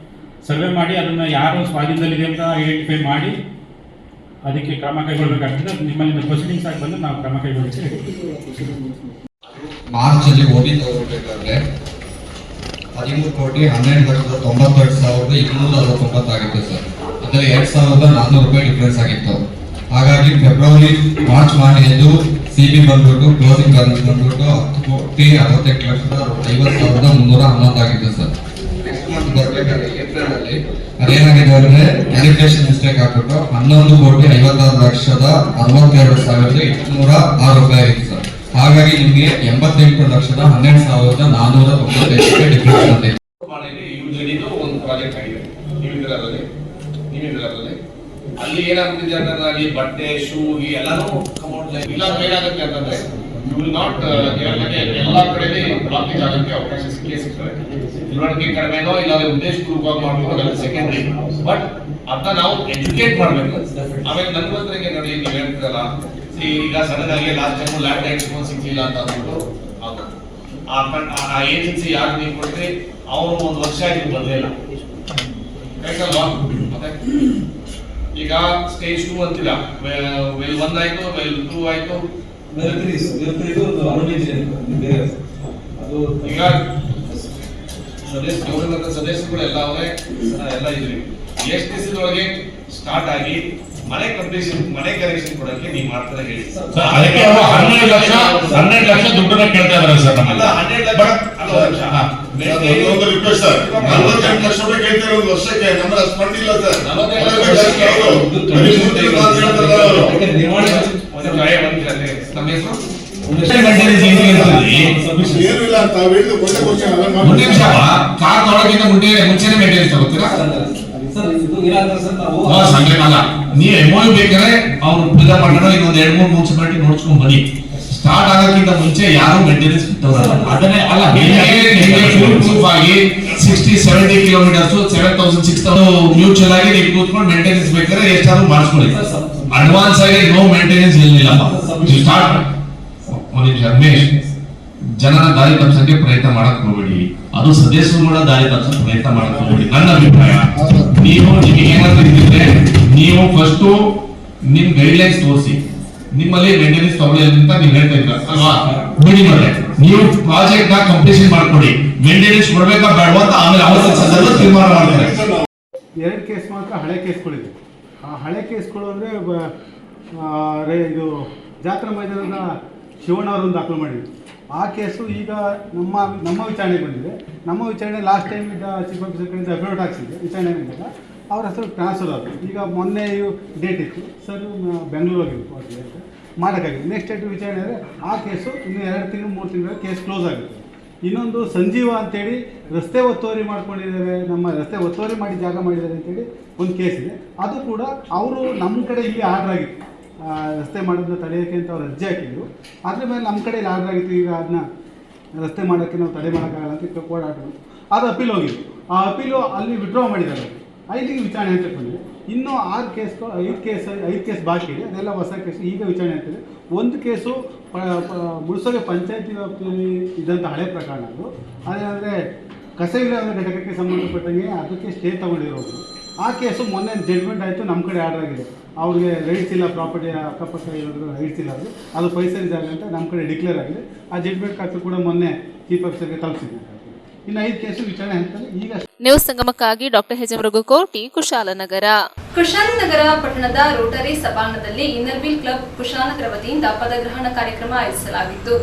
ಸರ್ವೆ ಮಾಡಿ ಅದನ್ನು ಯಾರು ಸ್ವಾಧೀನದಲ್ಲಿದೆ ಅಂತ ಐಡೆಂಟಿಫೈ ಮಾಡಿ ಅದಕ್ಕೆ ಕ್ರಮ ಕೈಗೊಳ್ಳಬೇಕಾಗ್ತದೆ. ನಿಮ್ಮಲ್ಲಿ ಪ್ರೊಸೀಡಿಂಗ್ಸ್ ಆಗಿ ಬಂದು ನಾವು ಕ್ರಮ ಕೈಗೊಳ್ಳಲಿಕ್ಕೆ ಮಾರ್ಚ್ ಅಲ್ಲಿ ಓಡಿಟ್ ಹೋಗಬೇಕಾದ್ರೆ 13,12,92,269 ಆಗಿತ್ತು ಸರ್. ಅಂದರೆ 2,400 ರೂಪಾಯಿ ಡಿಫ್ರೆನ್ಸ್ ಆಗಿತ್ತು. ಹಾಗಾಗಿ ಫೆಬ್ರವರಿ ಮಾರ್ಚ್ ಮಾಡಿದ್ದು CB ಬಂದ್ಬಿಟ್ಟು ಕ್ಲೋಸಿಂಗ್ ಬಂದ್ಬಿಟ್ಟು 10,68,50,311 ಆಗಿತ್ತು ಸರ್. ನೆಕ್ಸ್ಟ್ ಮಂತ್ ಬರ್ಬೇಕಾದ್ರೆ ಏಪ್ರಿಲ್ ಅಲ್ಲಿ ಅದೇನಾಗಿದೆ ಅಂದ್ರೆ ಕ್ಯಾಲ್ಕುಲೇಷನ್ ಮಿಸ್ಟೇಕ್ ಆಗ್ಬಿಟ್ಟು 11,62,62,806 ರೂಪಾಯಿ ಆಗಿತ್ತು ಸರ್. ಹಾಗಾಗಿ ನಿಮಗೆ 88,12,12,495 ಡಿಫ್ರೆನ್ಸ್ ಬಂದಿದೆ. ಒಂದು ಪ್ರಾಜೆಕ್ಟ್ ಆಗಿದೆ ಅಲ್ಲಿ ಏನಾಗ್ತಿದೆ ಅಂತಂದ್ರೆ ಅಲ್ಲಿ ಬಟ್ಟೆ ಶೂ ಎಲ್ಲಾನು ಇಲ್ಲ ಏನಾಗುತ್ತೆ ಅಂತಂದ್ರೆ ಯು ವಿಲ್ ನಾಟ್ ಎಲ್ಲಾ ಕಡೆ ಬ್ಲಾಕೇಜ್ ಆಗೋಕ್ಕೆ ಅವಕಾಶ ಸಿಗ್ತದೆ. ತಿಳುವಳಿಕೆ ಕಡಿಮೆನೋ ಇಲ್ಲ ಉದ್ದೇಶಪೂರ್ವಕವಾಗಿ ಮಾಡ್ಬೋದು, ಅದೆಲ್ಲ ಸೆಕೆಂಡ್ರಿ. ಬಟ್ ಅದನ್ನ ನಾವು ಎಜುಕೇಟ್ ಮಾಡ್ಬೇಕು. ಆಮೇಲೆ ನನ್ನ ಹತ್ರಗೆ ನೋಡಿ ನೀವು ಹೇಳ್ತಿರಲ್ಲ ಈಗ ಸಡನ್ ಆಗಿ ಲಾಸ್ಟ್ ಟೈಮ್ ಲ್ಯಾಬ್ ಟೆಕ್ಸ್ ಸಿಗ್ಲಿಲ್ಲ ಅಂತ ಅಂದ್ಬಿಟ್ಟು ಆ ಏಜೆನ್ಸಿ ಯಾರು ನೀವು ಕೊಟ್ರಿ ಅವರು 1 ವರ್ಷ ಆಯ್ತು ಬಂದಿಲ್ಲ ಬೇಕಲ್ವಾ? ಮತ್ತೆ ಈಗ ಸ್ಟೇಜ್ 2 ಅಂತಿಲ್ಲ, ವೆಲ್ 1 ಆಯ್ತು, ವೆಲ್ 2 ಆಯ್ತು. ಈಗ ಸದಸ್ಯರುಗಳೆಲ್ಲ ಅವರೇ ಎಲ್ಲ ಇದ್ರಿ. ಎಷ್ಟು ದಿವಸದೊಳಗೆ ಸ್ಟಾರ್ಟ್ ಆಗಿ ಮನೆ ಕನೆಕ್ಷನ್ ಕೊಡಕ್ಕೆ ನೀವು ಮಾಡ್ತಾರೆ ಹೇಳಿ. ಅದಕ್ಕೆ 12 ಲಕ್ಷ ದುಡ್ಡನ್ನ ಕೇಳ್ತಾ ಇದಾರೆ ಸರ್. ಒಂದು ರಿಕ್ವೆಸ್ಟ್ ಸರ್, 48 ಲಕ್ಷ ರೂಪಾಯಿ ಕೇಳ್ತಾರೆ ಒಂದು ವರ್ಷಕ್ಕೆ. ನಮ್ಮ ಫಂಡ್ ಇಲ್ಲ ಸರ್. ಏನು ಇಲ್ಲ ಅಂತ ಹೇಳಿದ್ದು ಒಳ್ಳೆ ಕ್ವಶನ್. ಕಾರ್ ತೊಳಗಿಂತ ಮುಂಚೆನೆ ಮೇಂಟೆನೆನ್ಸ್ ತಗೋತೀರಾ? ನೀವು MOU ಬೇಕಾದ್ರೆ ಅವ್ರು ಪೂಜಾ ಮಾಡೋಣ ಇನ್ನೊಂದು 2-3 ಮುನ್ಸಿಪಾಲಿಟಿ ನೋಡ್ಸ್ಕೊಂಡ್ ಬನ್ನಿ. ಸ್ಟಾರ್ಟ್ ಆಗೋಕ್ಕಿಂತ ಮುಂಚೆ ಯಾರು ಮೇಂಟೆನೆನ್ಸ್ ಅದನ್ನೇ ಅಲ್ಲ ಪ್ರೂಫ್ ಆಗಿ 60-70 ಕಿಲೋಮೀಟರ್ಸ್ 7,000-6,000 ಮ್ಯೂಚುವಲ್ ಆಗಿ ನೀವು ಕೂತ್ಕೊಂಡು ಮೇಂಟೆನೆನ್ಸ್ ಬೇಕಾದ್ರೆ ಎಷ್ಟಾದ್ರೂ ಮಾಡಿಸ್ಕೊಳ್ಳಿ. ಅಡ್ವಾನ್ಸ್ ಆಗಿ ನೋ ಮೇಂಟೆನೆನ್ಸ್ ಏನಿಲ್ಲ. ಸ್ಟಾರ್ಟ್ ರಮೇಶ್ ಜನನ ದಾರಿ ತಪ್ಪಿಸಕ್ಕೆ ಪ್ರಯತ್ನ ಮಾಡಕ್ ಹೋಗ್ಬೇಡಿ. ಅದು ಸದಸ್ಯರುಗಳ ದಾರಿ ತಪ್ಪಿಸಕ್ಕೆ ಪ್ರಯತ್ನ ಮಾಡಕ್ ಹೋಗ್ಬೇಡಿ. ನನ್ನ ಅಭಿಪ್ರಾಯ, ನೀವು ನಿಮಗೆ ಏನಾದ್ರು ಇದ್ದಿದ್ರೆ ನೀವು ಫಸ್ಟ್ ನಿಮ್ ಗೈಡ್ಲೈನ್ಸ್ ತೋರಿಸಿ. ನಿಮ್ಮಲ್ಲಿ ಮೇಂಟೆನೆನ್ಸ್ ತಗೊಳ್ಳಿ ಅಂತ ನೀವು ಹೇಳ್ತಾ ಇದ್ರ ಅಲ್ವಾ? ಬಿಡಿ ಮತ್ತೆ ನೀವು ಪ್ರಾಜೆಕ್ಟ್ ನ ಕಂಪ್ಲೀಷನ್ ಮಾಡ್ಕೊಡಿ. ಮೇಂಟೆನೆನ್ಸ್ ಕೊಡ್ಬೇಕಾ ಬೇಡವಾ ಅಂತ ಆಮೇಲೆ ಅವರ ಸಂದರ್ಭ ತೀರ್ಮಾನ ಮಾಡ್ತಾರೆ. 2 ಕೇಸ್ ಮಾತ್ರ ಹಳೆ ಕೇಸ್ಗಳಿದೆ. ಆ ಹಳೆ ಕೇಸ್ಗಳು ಅಂದರೆ ಇದು ಜಾತ್ರಾ ಮೈದಾನದ ಶಿವಣ್ಣ ಅವರನ್ನು ದಾಖಲು ಮಾಡಿದ್ವಿ. ಆ ಕೇಸು ಈಗ ನಮ್ಮ ವಿಚಾರಣೆಗೆ ಬಂದಿದೆ. ನಮ್ಮ ವಿಚಾರಣೆ ಲಾಸ್ಟ್ ಟೈಮ್ ಇದ್ದ ಚೀಫ್ ಆಫೀಸರ್ ಕಡೆಯಿಂದ ಅಫಿಡವಿಟ್ ಹಾಕ್ಸಿದೆ. ವಿಚಾರಣೆ ಬಂದಾಗ ಅವ್ರ ಹೆಸರು ಟ್ರಾನ್ಸ್ಫರ್ ಆದರು. ಈಗ ಮೊನ್ನೆ ಡೇಟ್ ಇತ್ತು ಸರ್, ಬೆಂಗಳೂರು ಹೋಗಿದ್ದು ಕೋರ್ಟ್ಗೆ ಅಂತ ಮಾಡೋಕ್ಕಾಗಿದೆ. ನೆಕ್ಸ್ಟ್ ಡೇಟ್ ವಿಚಾರಣೆ ಅಂದರೆ ಆ ಕೇಸು ಇನ್ನು 2-3 ತಿಂಗಳ ಕೇಸ್ ಕ್ಲೋಸ್ ಆಗುತ್ತೆ. ಇನ್ನೊಂದು ಸಂಜೀವ ಅಂತೇಳಿ ರಸ್ತೆ ಒತ್ತುವರಿ ಮಾಡ್ಕೊಂಡಿದ್ದಾರೆ, ನಮ್ಮ ರಸ್ತೆ ಒತ್ತುವರಿ ಮಾಡಿ ಜಾಗ ಮಾಡಿದ್ದಾರೆ ಅಂತೇಳಿ ಒಂದು ಕೇಸ್ ಇದೆ. ಅದು ಕೂಡ ಅವರು ನಮ್ಮ ಕಡೆ ಇಲ್ಲಿ ಆರ್ಡರ್ ಆಗಿತ್ತು, ರಸ್ತೆ ಮಾಡೋದನ್ನ ತಡೆಯೋಕ್ಕೆ ಅಂತ ಅವ್ರು ಅರ್ಜಿ ಹಾಕಿದ್ರು. ಅದ್ರ ಮೇಲೆ ನಮ್ಮ ಕಡೆ ಆರ್ಡರ್ ಆಗಿತ್ತು, ಈಗ ಅದನ್ನ ರಸ್ತೆ ಮಾಡೋಕ್ಕೆ ನಾವು ತಡೆ ಮಾಡೋಕ್ಕಾಗಲ್ಲ ಅಂತ ಕೋರ್ಟ್ ಆರ್ಡರ್. ಅದು ಅಪೀಲ್ ಹೋಗಿತ್ತು. ಆ ಅಪೀಲು ಅಲ್ಲಿ ವಿಡ್ರಾ ಮಾಡಿದ್ದಾರೆ, ಐದಿಗೆ ವಿಚಾರಣೆ ಅಂತ ಬಂದಿದೆ. ಇನ್ನೂ 6 ಕೇಸ್ಗಳು 5 ಕೇಸ್ ಬಾಕಿ ಇದೆ, ಅದೆಲ್ಲ ಹೊಸ ಕೇಸು ಈಗ ವಿಚಾರಣೆ ಆಗ್ತಿದೆ. ಒಂದು ಕೇಸು ಮುಳ್ಸೋಗೆ ಪಂಚಾಯತಿ ವ್ಯಾಪ್ತಿಯಲ್ಲಿ ಇದ್ದಂಥ ಹಳೆ ಪ್ರಕರಣ. ಅದು ಅದೇನಂದರೆ ಕಸ ವಿಲೇವಾರಿ ಘಟಕಕ್ಕೆ ಸಂಬಂಧಪಟ್ಟಂಗೆ ಅದಕ್ಕೆ ಸ್ಟೇ ತೊಗೊಂಡಿರೋದು. ಆ ಕೇಸು ಮೊನ್ನೆ ಜಡ್ಜ್ಮೆಂಟ್ ಆಯಿತು, ನಮ್ಮ ಕಡೆ ಆರ್ಡರ್ ಆಗಿದೆ. ಅವ್ರಿಗೆ ರೈಟ್ಸ್ ಇಲ್ಲ, ಪ್ರಾಪರ್ಟಿ ಅಕ್ಕಪಕ್ಕ ಇರೋದು ರೈಟ್ಸ್ ಇಲ್ಲ, ಅದು ಪೈಸರಿ ಜಾಗ ಅಂತ ನಮ್ಮ ಕಡೆ ಡಿಕ್ಲೇರ್ ಆಗಿದೆ. ಆ ಜಡ್ಜ್ಮೆಂಟ್ ಕಾಪಿ ಕೂಡ ಮೊನ್ನೆ ಚೀಫ್ ಆಫೀಸರ್ಗೆ ತಲುಪಿಸಿದೆ. ಇನ್ನು 5 ಕೇಸು ವಿಚಾರಣೆ ಆಗ್ತದೆ. ಈಗ ನ್ಯೂಸ್ ಸಂಗಮಕ್ಕಾಗಿ doctor H M Raghukoti, Kushalnagar. Kushalnagar ಪಟ್ಟಣದ ರೋಟರಿ ಸಭಾಂಗಣದಲ್ಲಿ ಇನ್ನರ್ವಿಲ್ ಕ್ಲಬ್ ಕುಶಾಲನಗರ ವತಿಯಿಂದ ಪದಗ್ರಹಣ ಕಾರ್ಯಕ್ರಮ ಆಯೋಜಿಸಲಾಗಿತ್ತು.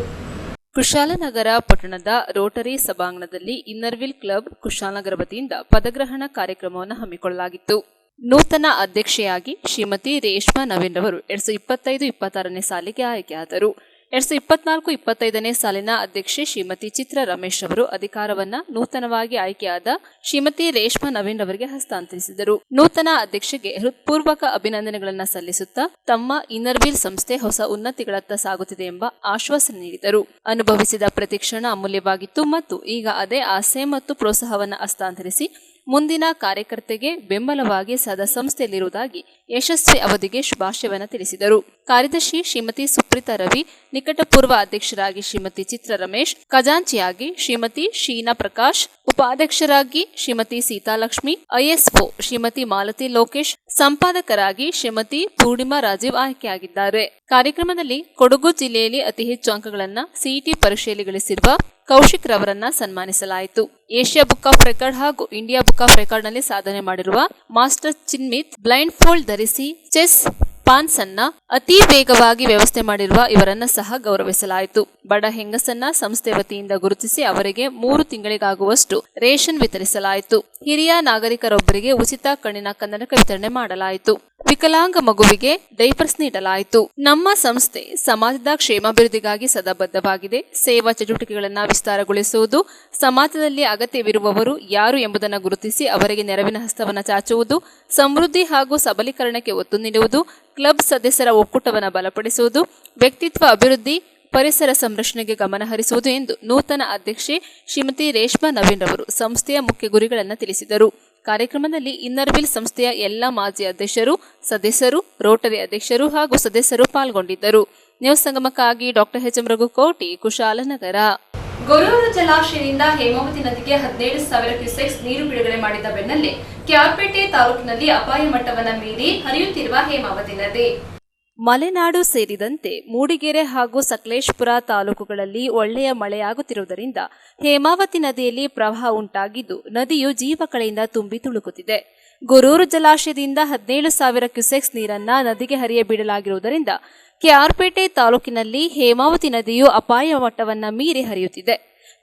ಕುಶಾಲನಗರ ಪಟ್ಟಣದ ರೋಟರಿ ಸಭಾಂಗಣದಲ್ಲಿ ಇನ್ನರ್ವಿಲ್ ಕ್ಲಬ್ ಕುಶಾಲನಗರ ವತಿಯಿಂದ ಪದಗ್ರಹಣ ಕಾರ್ಯಕ್ರಮವನ್ನು ಹಮ್ಮಿಕೊಳ್ಳಲಾಗಿತ್ತು. ನೂತನ ಅಧ್ಯಕ್ಷೆಯಾಗಿ ಶ್ರೀಮತಿ ರೇಷ್ಮಾ ನವೀನ್ ರವರು 2025-26ನೇ ಸಾಲಿಗೆ ಆಯ್ಕೆಯಾದರು. 2024-25ನೇ ಸಾಲಿನ ಅಧ್ಯಕ್ಷೆ ಶ್ರೀಮತಿ ಚಿತ್ರ ರಮೇಶ್ ಅವರು ಅಧಿಕಾರವನ್ನ ನೂತನವಾಗಿ ಆಯ್ಕೆಯಾದ ಶ್ರೀಮತಿ ರೇಷ್ಮಾ ನವೀನ್ ಅವರಿಗೆ ಹಸ್ತಾಂತರಿಸಿದರು. ನೂತನ ಅಧ್ಯಕ್ಷೆಗೆ ಹೃತ್ಪೂರ್ವಕ ಅಭಿನಂದನೆಗಳನ್ನು ಸಲ್ಲಿಸುತ್ತಾ ತಮ್ಮ ಇನ್ನರ್ವಿಲ್ ಸಂಸ್ಥೆ ಹೊಸ ಉನ್ನತಿಗಳತ್ತ ಸಾಗುತ್ತಿದೆ ಎಂಬ ಆಶ್ವಾಸನೆ ನೀಡಿದರು. ಅನುಭವಿಸಿದ ಪ್ರತಿ ಕ್ಷಣ ಅಮೂಲ್ಯವಾಗಿತ್ತು ಮತ್ತು ಈಗ ಅದೇ ಆಸೆ ಮತ್ತು ಪ್ರೋತ್ಸಾಹವನ್ನು ಹಸ್ತಾಂತರಿಸಿ ಮುಂದಿನ ಕಾರ್ಯಕರ್ತೆಗೆ ಬೆಂಬಲವಾಗಿ ಸದಾ ಸಂಸ್ಥೆಯಲ್ಲಿರುವುದಾಗಿ ಯಶಸ್ವಿ ಅವಧಿಗೆ ಶುಭಾಶಯವನ್ನು ತಿಳಿಸಿದರು. ಕಾರ್ಯದರ್ಶಿ ಶ್ರೀಮತಿ ಸುಪ್ರೀತಾ ರವಿ, ನಿಕಟಪೂರ್ವ ಅಧ್ಯಕ್ಷರಾಗಿ ಶ್ರೀಮತಿ ಚಿತ್ರ ರಮೇಶ್, ಖಜಾಂಚಿಯಾಗಿ ಶ್ರೀಮತಿ ಶೀನಾ ಪ್ರಕಾಶ್, ಉಪಾಧ್ಯಕ್ಷರಾಗಿ ಶ್ರೀಮತಿ ಸೀತಾಲಕ್ಷ್ಮಿ, ಐಎಸ್ಒ ಶ್ರೀಮತಿ ಮಾಲತಿ ಲೋಕೇಶ್, ಸಂಪಾದಕರಾಗಿ ಶ್ರೀಮತಿ ಪೂರ್ಣಿಮಾ ರಾಜೀವ್ ಆಯ್ಕೆಯಾಗಿದ್ದಾರೆ. ಕಾರ್ಯಕ್ರಮದಲ್ಲಿ ಕೊಡಗು ಜಿಲ್ಲೆಯಲ್ಲಿ ಅತಿ ಹೆಚ್ಚು ಅಂಕಗಳನ್ನು ಸಿಇಟಿ ಪರೀಕ್ಷೆಯಲ್ಲಿ ಗಳಿಸಿರುವ ಕೌಶಿಕ್ ರವರನ್ನ ಸನ್ಮಾನಿಸಲಾಯಿತು. ಏಷ್ಯಾ ಬುಕ್ ಆಫ್ ರೆಕಾರ್ಡ್ ಹಾಗೂ ಇಂಡಿಯಾ ಬುಕ್ ಆಫ್ ರೆಕಾರ್ಡ್ನಲ್ಲಿ ಸಾಧನೆ ಮಾಡಿರುವ ಮಾಸ್ಟರ್ ಚಿನ್ಮಿತ್, ಬ್ಲೈಂಡ್ ಫೋಲ್ಡ್ ಧರಿಸಿ ಚೆಸ್ ಪಾನ್ಸ್ ಅನ್ನ ಅತಿ ವೇಗವಾಗಿ ವ್ಯವಸ್ಥೆ ಮಾಡಿರುವ ಇವರನ್ನ ಸಹ ಗೌರವಿಸಲಾಯಿತು. ಬಡ ಹೆಂಗಸನ್ನ ಸಂಸ್ಥೆ ವತಿಯಿಂದ ಗುರುತಿಸಿ ಅವರಿಗೆ 3 ತಿಂಗಳಿಗಾಗುವಷ್ಟು ರೇಷನ್ ವಿತರಿಸಲಾಯಿತು. ಹಿರಿಯ ನಾಗರಿಕರೊಬ್ಬರಿಗೆ ಉಚಿತ ಕಣ್ಣಿನ ಕನ್ನಡಕ ವಿತರಣೆ ಮಾಡಲಾಯಿತು. ವಿಕಲಾಂಗ ಮಗುವಿಗೆ ಡೈಪರ್ಸ್ ನೀಡಲಾಯಿತು. ನಮ್ಮ ಸಂಸ್ಥೆ ಸಮಾಜದ ಕ್ಷೇಮಾಭಿವೃದ್ಧಿಗಾಗಿ ಸದಾ ಬದ್ಧವಾಗಿದೆ. ಸೇವಾ ಚಟುವಟಿಕೆಗಳನ್ನು ವಿಸ್ತಾರಗೊಳಿಸುವುದು, ಸಮಾಜದಲ್ಲಿ ಅಗತ್ಯವಿರುವವರು ಯಾರು ಎಂಬುದನ್ನು ಗುರುತಿಸಿ ಅವರಿಗೆ ನೆರವಿನ ಹಸ್ತವನ್ನು ಚಾಚುವುದು, ಸಮೃದ್ಧಿ ಹಾಗೂ ಸಬಲೀಕರಣಕ್ಕೆ ಒತ್ತು ನೀಡುವುದು, ಕ್ಲಬ್ ಸದಸ್ಯರ ಒಕ್ಕೂಟವನ್ನು ಬಲಪಡಿಸುವುದು, ವ್ಯಕ್ತಿತ್ವ ಅಭಿವೃದ್ಧಿ, ಪರಿಸರ ಸಂರಕ್ಷಣೆಗೆ ಗಮನ ಹರಿಸುವುದು ಎಂದು ನೂತನ ಅಧ್ಯಕ್ಷೆ ಶ್ರೀಮತಿ ರೇಷ್ಮಾ ನವೀನ್ ರವರು ಸಂಸ್ಥೆಯ ಮುಖ್ಯ ಗುರಿಗಳನ್ನು ತಿಳಿಸಿದರು. ಕಾರ್ಯಕ್ರಮದಲ್ಲಿ ಇನ್ನರ್ವಿಲ್ ಸಂಸ್ಥೆಯ ಎಲ್ಲ ಮಾಜಿ ಅಧ್ಯಕ್ಷರು, ಸದಸ್ಯರು, ರೋಟರಿ ಅಧ್ಯಕ್ಷರು ಹಾಗೂ ಸದಸ್ಯರು ಪಾಲ್ಗೊಂಡಿದ್ದರು. ನ್ಯೂಸ್ ಸಂಗಮಕ್ಕಾಗಿ doctor H M Raghukoti, Kushalnagar. Gorur ಜಲಾಶಯದಿಂದ ಹೇಮಾವತಿ ನದಿಗೆ 17,000 ಕ್ಯೂಸೆಕ್ಸ್ ನೀರು ಬಿಡುಗಡೆ ಮಾಡಿದ ಬೆನ್ನಲ್ಲೇ ಕೆಆರ್ಪೇಟೆ ತಾಲೂಕಿನಲ್ಲಿ ಅಪಾಯ ಮಟ್ಟವನ್ನು ಮೀರಿ ಹರಿಯುತ್ತಿರುವ ಹೇಮಾವತಿ ನದಿ. ಮಲೆನಾಡು ಸೇರಿದಂತೆ ಮೂಡಿಗೆರೆ ಹಾಗೂ ಸಕಲೇಶಪುರ ತಾಲೂಕುಗಳಲ್ಲಿ ಒಳ್ಳೆಯ ಮಳೆಯಾಗುತ್ತಿರುವುದರಿಂದ ಹೇಮಾವತಿ ನದಿಯಲ್ಲಿ ಪ್ರವಾಹ ಉಂಟಾಗಿದ್ದು ನದಿಯು ಜೀವಕಳೆಯಿಂದ ತುಂಬಿ ತುಳುಕುತ್ತಿದೆ. ಗೊರೂರು ಜಲಾಶಯದಿಂದ 17,000 ಕ್ಯೂಸೆಕ್ಸ್ ನೀರನ್ನ ನದಿಗೆ ಹರಿಯ ಬಿಡಲಾಗಿರುವುದರಿಂದ ಕೆಆರ್ಪೇಟೆ ತಾಲೂಕಿನಲ್ಲಿ ಹೇಮಾವತಿ ನದಿಯು ಅಪಾಯ ಮಟ್ಟವನ್ನು ಮೀರಿ ಹರಿಯುತ್ತಿದೆ.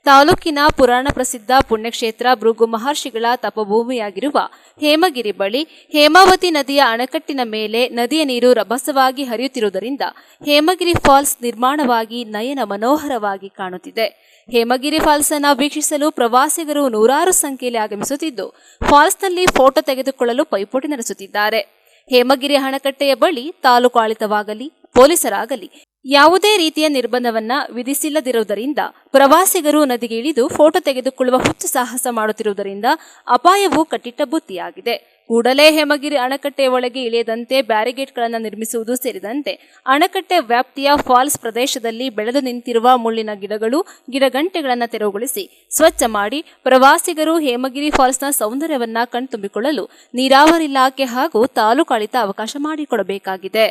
ತಾಲೂಕಿನ ಪುರಾಣ ಪ್ರಸಿದ್ಧ ಪುಣ್ಯಕ್ಷೇತ್ರ ಭೃಗು ಮಹರ್ಷಿಗಳ ತಪಭೂಮಿಯಾಗಿರುವ ಹೇಮಗಿರಿ ಬಳಿ ಹೇಮಾವತಿ ನದಿಯ ಅಣೆಕಟ್ಟಿನ ಮೇಲೆ ನದಿಯ ನೀರು ರಭಸವಾಗಿ ಹರಿಯುತ್ತಿರುವುದರಿಂದ ಹೇಮಗಿರಿ ಫಾಲ್ಸ್ ನಿರ್ಮಾಣವಾಗಿ ನಯನ ಮನೋಹರವಾಗಿ ಕಾಣುತ್ತಿದೆ. ಹೇಮಗಿರಿ ಫಾಲ್ಸ್ ಅನ್ನು ವೀಕ್ಷಿಸಲು ಪ್ರವಾಸಿಗರು ನೂರಾರು ಸಂಖ್ಯೆಯಲ್ಲಿ ಆಗಮಿಸುತ್ತಿದ್ದು ಫಾಲ್ಸ್ನಲ್ಲಿ ಫೋಟೋ ತೆಗೆದುಕೊಳ್ಳಲು ಪೈಪೋಟಿ ನಡೆಸುತ್ತಿದ್ದಾರೆ. ಹೇಮಗಿರಿ ಅಣೆಕಟ್ಟೆಯ ಬಳಿ ತಾಲೂಕು ಆಡಳಿತವಾಗಲಿ ಪೊಲೀಸರಾಗಲಿ ಯಾವುದೇ ರೀತಿಯ ನಿರ್ಬಂಧವನ್ನ ವಿಧಿಸಿಲ್ಲದಿರುವುದರಿಂದ ಪ್ರವಾಸಿಗರು ನದಿಗೆ ಇಳಿದು ಫೋಟೋ ತೆಗೆದುಕೊಳ್ಳುವ ಹುಚ್ಚು ಸಾಹಸ ಮಾಡುತ್ತಿರುವುದರಿಂದ ಅಪಾಯವು ಕಟ್ಟಿಟ್ಟ ಬುತ್ತಿಯಾಗಿದೆ. ಕೂಡಲೇ ಹೇಮಗಿರಿ ಅಣೆಕಟ್ಟೆಯ ಒಳಗೆ ಇಳಿಯದಂತೆ ಬ್ಯಾರಿಗೇಡ್ಗಳನ್ನು ನಿರ್ಮಿಸುವುದು ಸೇರಿದಂತೆ ಅಣೆಕಟ್ಟೆ ವ್ಯಾಪ್ತಿಯ ಫಾಲ್ಸ್ ಪ್ರದೇಶದಲ್ಲಿ ಬೆಳೆದು ನಿಂತಿರುವ ಮುಳ್ಳಿನ ಗಿಡಗಳು, ಗಿಡಗಂಟೆಗಳನ್ನು ತೆರವುಗೊಳಿಸಿ ಸ್ವಚ್ಛ ಮಾಡಿ ಪ್ರವಾಸಿಗರು ಹೇಮಗಿರಿ ಫಾಲ್ಸ್ನ ಸೌಂದರ್ಯವನ್ನ ಕಣ್ತುಂಬಿಕೊಳ್ಳಲು ನೀರಾವರಿ ಇಲಾಖೆ ಹಾಗೂ ತಾಲೂಕು ಆಡಳಿತ ಅವಕಾಶ ಮಾಡಿಕೊಡಬೇಕಾಗಿದೆ.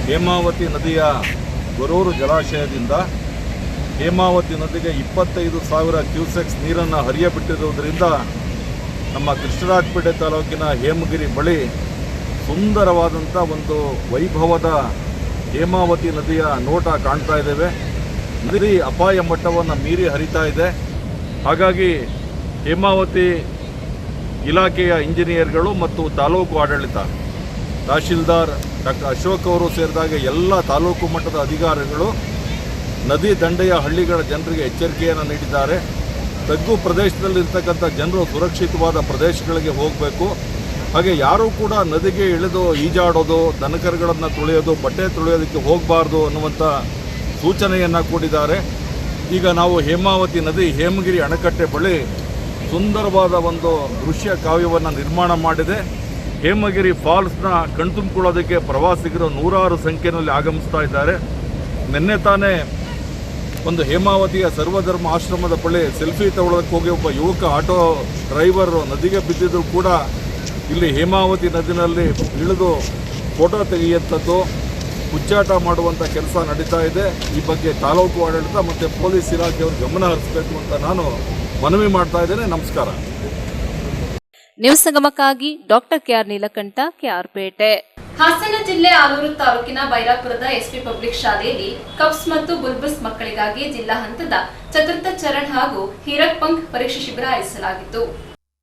ಹೇಮಾವತಿ ನದಿಯ ಗೊರೂರು ಜಲಾಶಯದಿಂದ ಹೇಮಾವತಿ ನದಿಗೆ 25,000 ಕ್ಯೂಸೆಕ್ಸ್ ನೀರನ್ನು ಹರಿಯಬಿಟ್ಟಿರುವುದರಿಂದ ನಮ್ಮ ಕೃಷ್ಣರಾಜಪೇಟೆ ತಾಲೂಕಿನ ಹೇಮಗಿರಿ ಬಳಿ ಸುಂದರವಾದಂಥ ಒಂದು ವೈಭವದ ಹೇಮಾವತಿ ನದಿಯ ನೋಟ ಕಾಣ್ತಾ ಇದ್ದೇವೆ. ನದಿ ಅಪಾಯ ಮಟ್ಟವನ್ನು ಮೀರಿ ಹರಿತಾ ಇದೆ. ಹಾಗಾಗಿ ಹೇಮಾವತಿ ಇಲಾಖೆಯ ಇಂಜಿನಿಯರ್ಗಳು ಮತ್ತು ತಾಲೂಕು ಆಡಳಿತ, ತಹಶೀಲ್ದಾರ್ ಡಾಕ್ಟರ್ ಅಶೋಕ್ ಅವರು ಸೇರಿದಾಗ ಎಲ್ಲ ತಾಲೂಕು ಮಟ್ಟದ ಅಧಿಕಾರಿಗಳು ನದಿ ದಂಡೆಯ ಹಳ್ಳಿಗಳ ಜನರಿಗೆ ಎಚ್ಚರಿಕೆಯನ್ನು ನೀಡಿದ್ದಾರೆ. ತಗ್ಗು ಪ್ರದೇಶದಲ್ಲಿರ್ತಕ್ಕಂಥ ಜನರು ಸುರಕ್ಷಿತವಾದ ಪ್ರದೇಶಗಳಿಗೆ ಹೋಗಬೇಕು. ಹಾಗೆ ಯಾರೂ ಕೂಡ ನದಿಗೆ ಇಳಿದು ಈಜಾಡೋದು, ದನಕರುಗಳನ್ನು ತುಳಿಯೋದು, ಬಟ್ಟೆ ತುಳಿಯೋದಕ್ಕೆ ಹೋಗಬಾರ್ದು ಅನ್ನುವಂಥ ಸೂಚನೆಯನ್ನು ಕೊಟ್ಟಿದ್ದಾರೆ. ಈಗ ನಾವು ಹೇಮಾವತಿ ನದಿ ಹೇಮಗಿರಿ ಅಣೆಕಟ್ಟೆ ಬಳಿ ಸುಂದರವಾದ ಒಂದು ದೃಶ್ಯ ಕಾವ್ಯವನ್ನು ನಿರ್ಮಾಣ ಮಾಡಿದೆ. ಹೇಮಗಿರಿ ಫಾಲ್ಸ್ನ ಕಣ್ತುಂಬಿಕೊಳ್ಳೋದಕ್ಕೆ ಪ್ರವಾಸಿಗರು ನೂರಾರು ಸಂಖ್ಯೆಯಲ್ಲಿ ಆಗಮಿಸ್ತಾ ಇದ್ದಾರೆ. ನಿನ್ನೆ ತಾನೇ ಒಂದು ಹೇಮಾವತಿಯ ಸರ್ವಧರ್ಮ ಆಶ್ರಮದ ಬಳಿ ಸೆಲ್ಫಿ ತಗೊಳ್ಳೋದಕ್ಕೆ ಹೋಗಿ ಒಬ್ಬ ಯುವಕ ಆಟೋ ಡ್ರೈವರ್ ನದಿಗೆ ಬಿದ್ದಿದ್ರು ಕೂಡ ಇಲ್ಲಿ ಹೇಮಾವತಿ ನದಿನಲ್ಲಿ ಇಳಿದು ಫೋಟೋ ತೆಗೆಯುವಂಥದ್ದು, ಹುಚ್ಚಾಟ ಮಾಡುವಂಥ ಕೆಲಸ ನಡೀತಾ ಇದೆ. ಈ ಬಗ್ಗೆ ತಾಲೂಕು ಆಡಳಿತ ಮತ್ತು ಪೊಲೀಸ್ ಇಲಾಖೆಯವರು ಗಮನ ಹರಿಸಬೇಕು ಅಂತ ನಾನು ಮನವಿ ಮಾಡ್ತಾ ಇದ್ದೇನೆ. ನಮಸ್ಕಾರ. ನ್ಯೂಸ್ ಸಂಗಮಕ್ಕಾಗಿ doctor K R Neelakanta, K R Pete. Hassan ಜಿಲ್ಲೆ ಆಲೂರು ತಾಲೂಕಿನ ಬೈರಾಪುರದ ಎಸ್ಪಿ ಪಬ್ಲಿಕ್ ಶಾಲೆಯಲ್ಲಿ ಕಪ್ಸ್ ಮತ್ತು ಬುಲ್ಬುಲ್ಸ್ ಮಕ್ಕಳಿಗಾಗಿ ಜಿಲ್ಲಾ ಹಂತದ ಚತುರ್ಥ ಚರಣ್ ಹಾಗೂ ಹೀರಕ್ ಪಂಕ್ ಪರೀಕ್ಷೆ ಶಿಬಿರ ಆಯೋಜಿಸಲಾಗಿತ್ತು.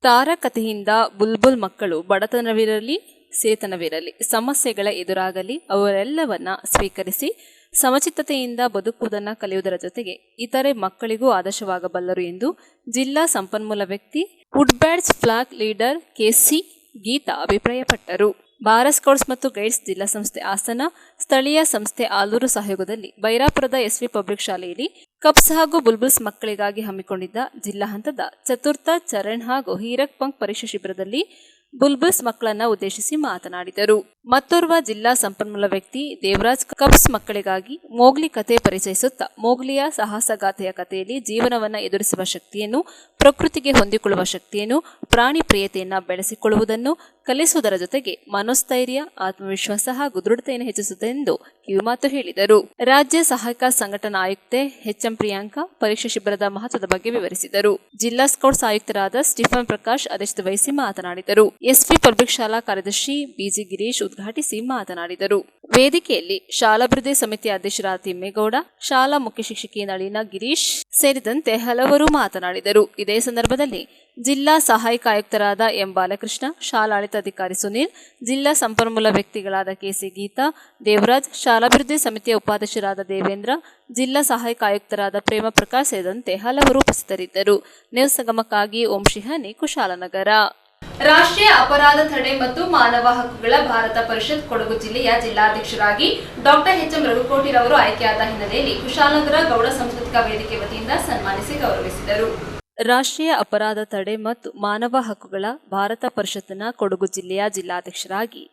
ತಾರಕತೆಯಿಂದ ಬುಲ್ಬುಲ್ ಮಕ್ಕಳು ಬಡತನವಿರಲಿ ಸಿರಿತನವಿರಲಿ ಸಮಸ್ಯೆಗಳ ಎದುರಾಗಲಿ ಅವರೆಲ್ಲವನ್ನ ಸ್ವೀಕರಿಸಿ ಸಮಚಿತ್ತತೆಯಿಂದ ಬದುಕುವುದನ್ನು ಕಲಿಯುವುದರ ಜೊತೆಗೆ ಇತರೆ ಮಕ್ಕಳಿಗೂ ಆದರ್ಶವಾಗಬಲ್ಲರು ಎಂದು ಜಿಲ್ಲಾ ಸಂಪನ್ಮೂಲ ವ್ಯಕ್ತಿ ವುಡ್ಬ್ಯಾಡ್ಸ್ ಫ್ಲಾಗ್ ಲೀಡರ್ ಕೆಸಿ ಗೀತಾ ಅಭಿಪ್ರಾಯಪಟ್ಟರು. ಭಾರತ್ ಸ್ಕೌಟ್ಸ್ ಮತ್ತು ಗೈಡ್ಸ್ ಜಿಲ್ಲಾ ಸಂಸ್ಥೆ ಹಾಸನ, ಸ್ಥಳೀಯ ಸಂಸ್ಥೆ ಆಲೂರು ಸಹಯೋಗದಲ್ಲಿ ಬೈರಾಪುರದ ಎಸ್ವಿ ಪಬ್ಲಿಕ್ ಶಾಲೆಯಲ್ಲಿ ಕಪ್ಸ್ ಹಾಗೂ ಬುಲ್ಬುಲ್ಸ್ ಮಕ್ಕಳಿಗಾಗಿ ಹಮ್ಮಿಕೊಂಡಿದ್ದ ಜಿಲ್ಲಾ ಹಂತದ ಚತುರ್ಥ ಚರಣ್ ಹಾಗೂ ಹೀರಕ್ ಪಂಕ್ ಪರೀಕ್ಷಾ ಶಿಬಿರದಲ್ಲಿ ಬುಲ್ಬುಲ್ಸ್ ಮಕ್ಕಳನ್ನ ಉದ್ದೇಶಿಸಿ ಮಾತನಾಡಿದರು. ಮತ್ತೋರ್ವ ಜಿಲ್ಲಾ ಸಂಪನ್ಮೂಲ ವ್ಯಕ್ತಿ ದೇವರಾಜ್ ಕಪ್ಸ್ ಮಕ್ಕಳಿಗಾಗಿ ಮೋಗ್ಲಿ ಕತೆ ಪರಿಚಯಿಸುತ್ತಾ ಮೋಗ್ಲಿಯ ಸಾಹಸಗಾಥೆಯ ಕಥೆಯಲ್ಲಿ ಜೀವನವನ್ನು ಎದುರಿಸುವ ಶಕ್ತಿಯನ್ನು, ಪ್ರಕೃತಿಗೆ ಹೊಂದಿಕೊಳ್ಳುವ ಶಕ್ತಿಯನ್ನು, ಪ್ರಾಣಿ ಪ್ರಿಯತೆಯನ್ನು ಬೆಳೆಸಿಕೊಳ್ಳುವುದನ್ನು ಕಲಿಸುವುದರ ಜೊತೆಗೆ ಮನೋಸ್ಥೈರ್ಯ, ಆತ್ಮವಿಶ್ವಾಸ ಹಾಗೂ ದೃಢತೆಯನ್ನು ಹೆಚ್ಚಿಸುವುದೆಂದು ಕಿವಿಮಾತು ಹೇಳಿದರು. ರಾಜ್ಯ ಸಹಾಯಕ ಸಂಘಟನಾ ಆಯುಕ್ತೆ ಎಚ್ಎಂ ಪ್ರಿಯಾಂಕಾ ಪರೀಕ್ಷಾ ಶಿಬಿರದ ಮಹತ್ವದ ಬಗ್ಗೆ ವಿವರಿಸಿದರು. ಜಿಲ್ಲಾ ಸ್ಕೌಟ್ಸ್ ಆಯುಕ್ತರಾದ ಸ್ಟೀಫನ್ ಪ್ರಕಾಶ್ ಅಧ್ಯಕ್ಷತೆ ವಹಿಸಿ ಮಾತನಾಡಿದರು. ಎಸ್ಪಿ ಪಬ್ಲಿಕ್ ಶಾಲಾ ಕಾರ್ಯದರ್ಶಿ ಬಿಜಿ ಗಿರೀಶ್ ಉದ್ಘಾಟಿಸಿ ಮಾತನಾಡಿದರು. ವೇದಿಕೆಯಲ್ಲಿ ಶಾಲಾಭಿವೃದ್ಧಿ ಸಮಿತಿ ಅಧ್ಯಕ್ಷರಾದ ತಿಮ್ಮೇಗೌಡ, ಶಾಲಾ ಮುಖ್ಯ ಶಿಕ್ಷಕಿ ನಳಿನ ಗಿರೀಶ್ ಸೇರಿದಂತೆ ಹಲವರು ಮಾತನಾಡಿದರು. ಇದೇ ಸಂದರ್ಭದಲ್ಲಿ ಜಿಲ್ಲಾ ಸಹಾಯಕ ಆಯುಕ್ತರಾದ ಎಂ ಬಾಲಕೃಷ್ಣ, ಶಾಲಾಡಳಿತಾಧಿಕಾರಿ ಸುನೀಲ್, ಜಿಲ್ಲಾ ಸಂಪನ್ಮೂಲ ವ್ಯಕ್ತಿಗಳಾದ ಕೆಸಿ ಗೀತಾ, ದೇವರಾಜ್, ಶಾಲಾಭಿವೃದ್ಧಿ ಸಮಿತಿಯ ಉಪಾಧ್ಯಕ್ಷರಾದ ದೇವೇಂದ್ರ, ಜಿಲ್ಲಾ ಸಹಾಯಕ ಆಯುಕ್ತರಾದ ಪ್ರೇಮ ಪ್ರಕಾಶ್ ಸೇರಿದಂತೆ ಹಲವರು ಉಪಸ್ಥಿತರಿದ್ದರು. ನ್ಯೂಸ್ ಸಂಗಮಕ್ಕಾಗಿ ಓಂ ಶಿಹಾನಿ, ಕುಶಾಲನಗರ. ರಾಷ್ಟ್ರೀಯ ಅಪರಾಧ ತಡೆ ಮತ್ತು ಮಾನವ ಹಕ್ಕುಗಳ ಭಾರತ ಪರಿಷತ್ ಕೊಡಗು ಜಿಲ್ಲೆಯ ಜಿಲ್ಲಾಧ್ಯಕ್ಷರಾಗಿ ಡಾಕ್ಟರ್ ಎಚ್ ಎಂ ರಘುಕೋಟಿರವರು ಆಯ್ಕೆಯಾದ ಹಿನ್ನೆಲೆಯಲ್ಲಿ ಕುಶಾಲನಗರ ಗೌಡ ಸಾಂಸ್ಕೃತಿಕ ವೇದಿಕೆ ವತಿಯಿಂದ ಸನ್ಮಾನಿಸಿ ಗೌರವಿಸಿದರು. ರಾಷ್ಟ್ರೀಯ ಅಪರಾಧ ತಡೆ ಮತ್ತು ಮಾನವ ಹಕ್ಕುಗಳ ಭಾರತ ಪರಿಷತ್ನ ಕೊಡಗು ಜಿಲ್ಲೆಯ ಜಿಲ್ಲಾಧ್ಯಕ್ಷರಾಗಿ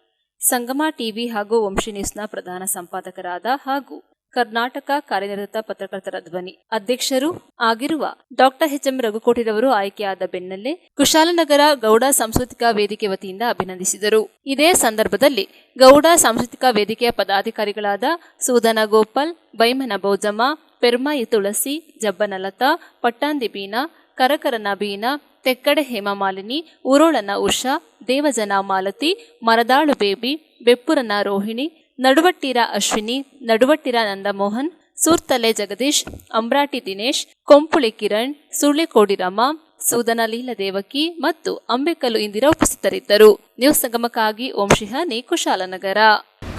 ಸಂಗಮ ಟಿವಿ ಹಾಗೂ ವಂಶಿ ನ್ಯೂಸ್ನ ಪ್ರಧಾನ ಸಂಪಾದಕರಾದ ಹಾಗೂ ಕರ್ನಾಟಕ ಕಾರ್ಯನಿರತ ಪತ್ರಕರ್ತರ ಧ್ವನಿ ಅಧ್ಯಕ್ಷರು ಆಗಿರುವ ಡಾಕ್ಟರ್ ಎಚ್ ಎಂ ರಘುಕೋಟಿರವರು ಆಯ್ಕೆಯಾದ ಬೆನ್ನಲ್ಲೇ ಕುಶಾಲನಗರ ಗೌಡ ಸಾಂಸ್ಕೃತಿಕ ವೇದಿಕೆ ವತಿಯಿಂದ ಅಭಿನಂದಿಸಿದರು. ಇದೇ ಸಂದರ್ಭದಲ್ಲಿ ಗೌಡ ಸಾಂಸ್ಕೃತಿಕ ವೇದಿಕೆಯ ಪದಾಧಿಕಾರಿಗಳಾದ ಸೂದನ ಗೋಪಾಲ್, ಬೈಮನ ಬೋಜಮ್ಮ, ಪೆರ್ಮಾಯಿ ತುಳಸಿ, ಜಬ್ಬನಲತಾ, ಪಟ್ಟಾಂದಿ ಬೀನಾ, ಕರಕರನ ಬೀನಾ, ತೆಕ್ಕಡೆ ಹೇಮಮಾಲಿನಿ, ಉರೋಳನ ಉಷಾ, ದೇವಜನ ಮಾಲತಿ, ಮರದಾಳು ಬೇಬಿ, ಬೆಪ್ಪುರನ ರೋಹಿಣಿ, ನಡುವಟ್ಟಿರ ಅಶ್ವಿನಿ, ನಡುವಟ್ಟಿರ ನಂದಮೋಹನ್, ಸೂರ್ತಲೆ ಜಗದೀಶ್, ಅಂಬ್ರಾಟಿ ದಿನೇಶ್, ಕೊಂಪುಳಿ ಕಿರಣ್, ಸುಳ್ಳಿಕೋಡಿ ರಮಾ, ಸೂದನ ಲೀಲ ದೇವಕಿ ಮತ್ತು ಅಂಬೇಕಲ್ಲು ಇಂದಿರಾ ಉಪಸ್ಥಿತರಿದ್ದರು. ನ್ಯೂಸ್ ಸಂಗಮಕ್ಕಾಗಿ ಓಂ ಶಿಹಾನಿ, ಕುಶಾಲನಗರ.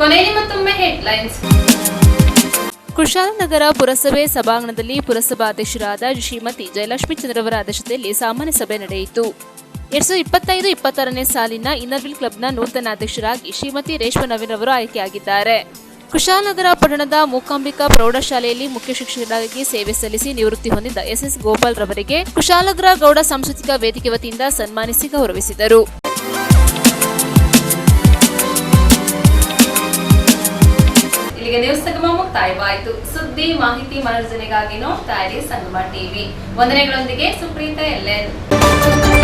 ಕೊನೆಯಲ್ಲಿ ಮತ್ತೊಮ್ಮೆ ಹೆಡ್ಲೈನ್ಸ್. ಕುಶಾಲನಗರ ಪುರಸಭೆ ಸಭಾಂಗಣದಲ್ಲಿ ಪುರಸಭಾ ಅಧ್ಯಕ್ಷರಾದ ಶ್ರೀಮತಿ ಜಯಲಕ್ಷ್ಮೀ ಚಂದ್ರವರ ಅಧ್ಯಕ್ಷತೆಯಲ್ಲಿ ಸಾಮಾನ್ಯ ಸಭೆ ನಡೆಯಿತು. 2025-26ನೇ ಸಾಲಿನ ಇನ್ನರ್ವಿಲ್ ಕ್ಲಬ್ನ ನೂತನ ಅಧ್ಯಕ್ಷರಾಗಿ ಶ್ರೀಮತಿ ರೇಷ್ಮಾ ನವೀನ್ ಅವರು ಆಯ್ಕೆಯಾಗಿದ್ದಾರೆ. ಕುಶಾಲನಗರ ಪಟ್ಟಣದ ಮೂಕಾಂಬಿಕಾ ಪ್ರೌಢಶಾಲೆಯಲ್ಲಿ ಮುಖ್ಯ ಶಿಕ್ಷಕರಾಗಿ ಸೇವೆ ಸಲ್ಲಿಸಿ ನಿವೃತ್ತಿ ಹೊಂದಿದ ಎಸ್ಎಸ್ ಗೋಪಾಲ್ ರವರಿಗೆ ಕುಶಾಲನಗರ ಗೌಡ ಸಾಂಸ್ಕೃತಿಕ ವೇದಿಕೆ ವತಿಯಿಂದ ಸನ್ಮಾನಿಸಿ ಗೌರವಿಸಿದರು. ಇಲ್ಲಿಗೆ ನ್ಯೂಸ್ ಸಂಗಮ ಮುಕ್ತಾಯವಾಯಿತು. ಸುದ್ದಿ, ಮಾಹಿತಿ, ಮನರಂಜನೆಗಾಗಿ ನೋಡ್ತಾ ಇರಿ ಸಂಗಮ ಟಿವಿ. ವಂದನೆಗಳೊಂದಿಗೆ ಸುಪ್ರೀತಾ ಎಲ್ಎನ್.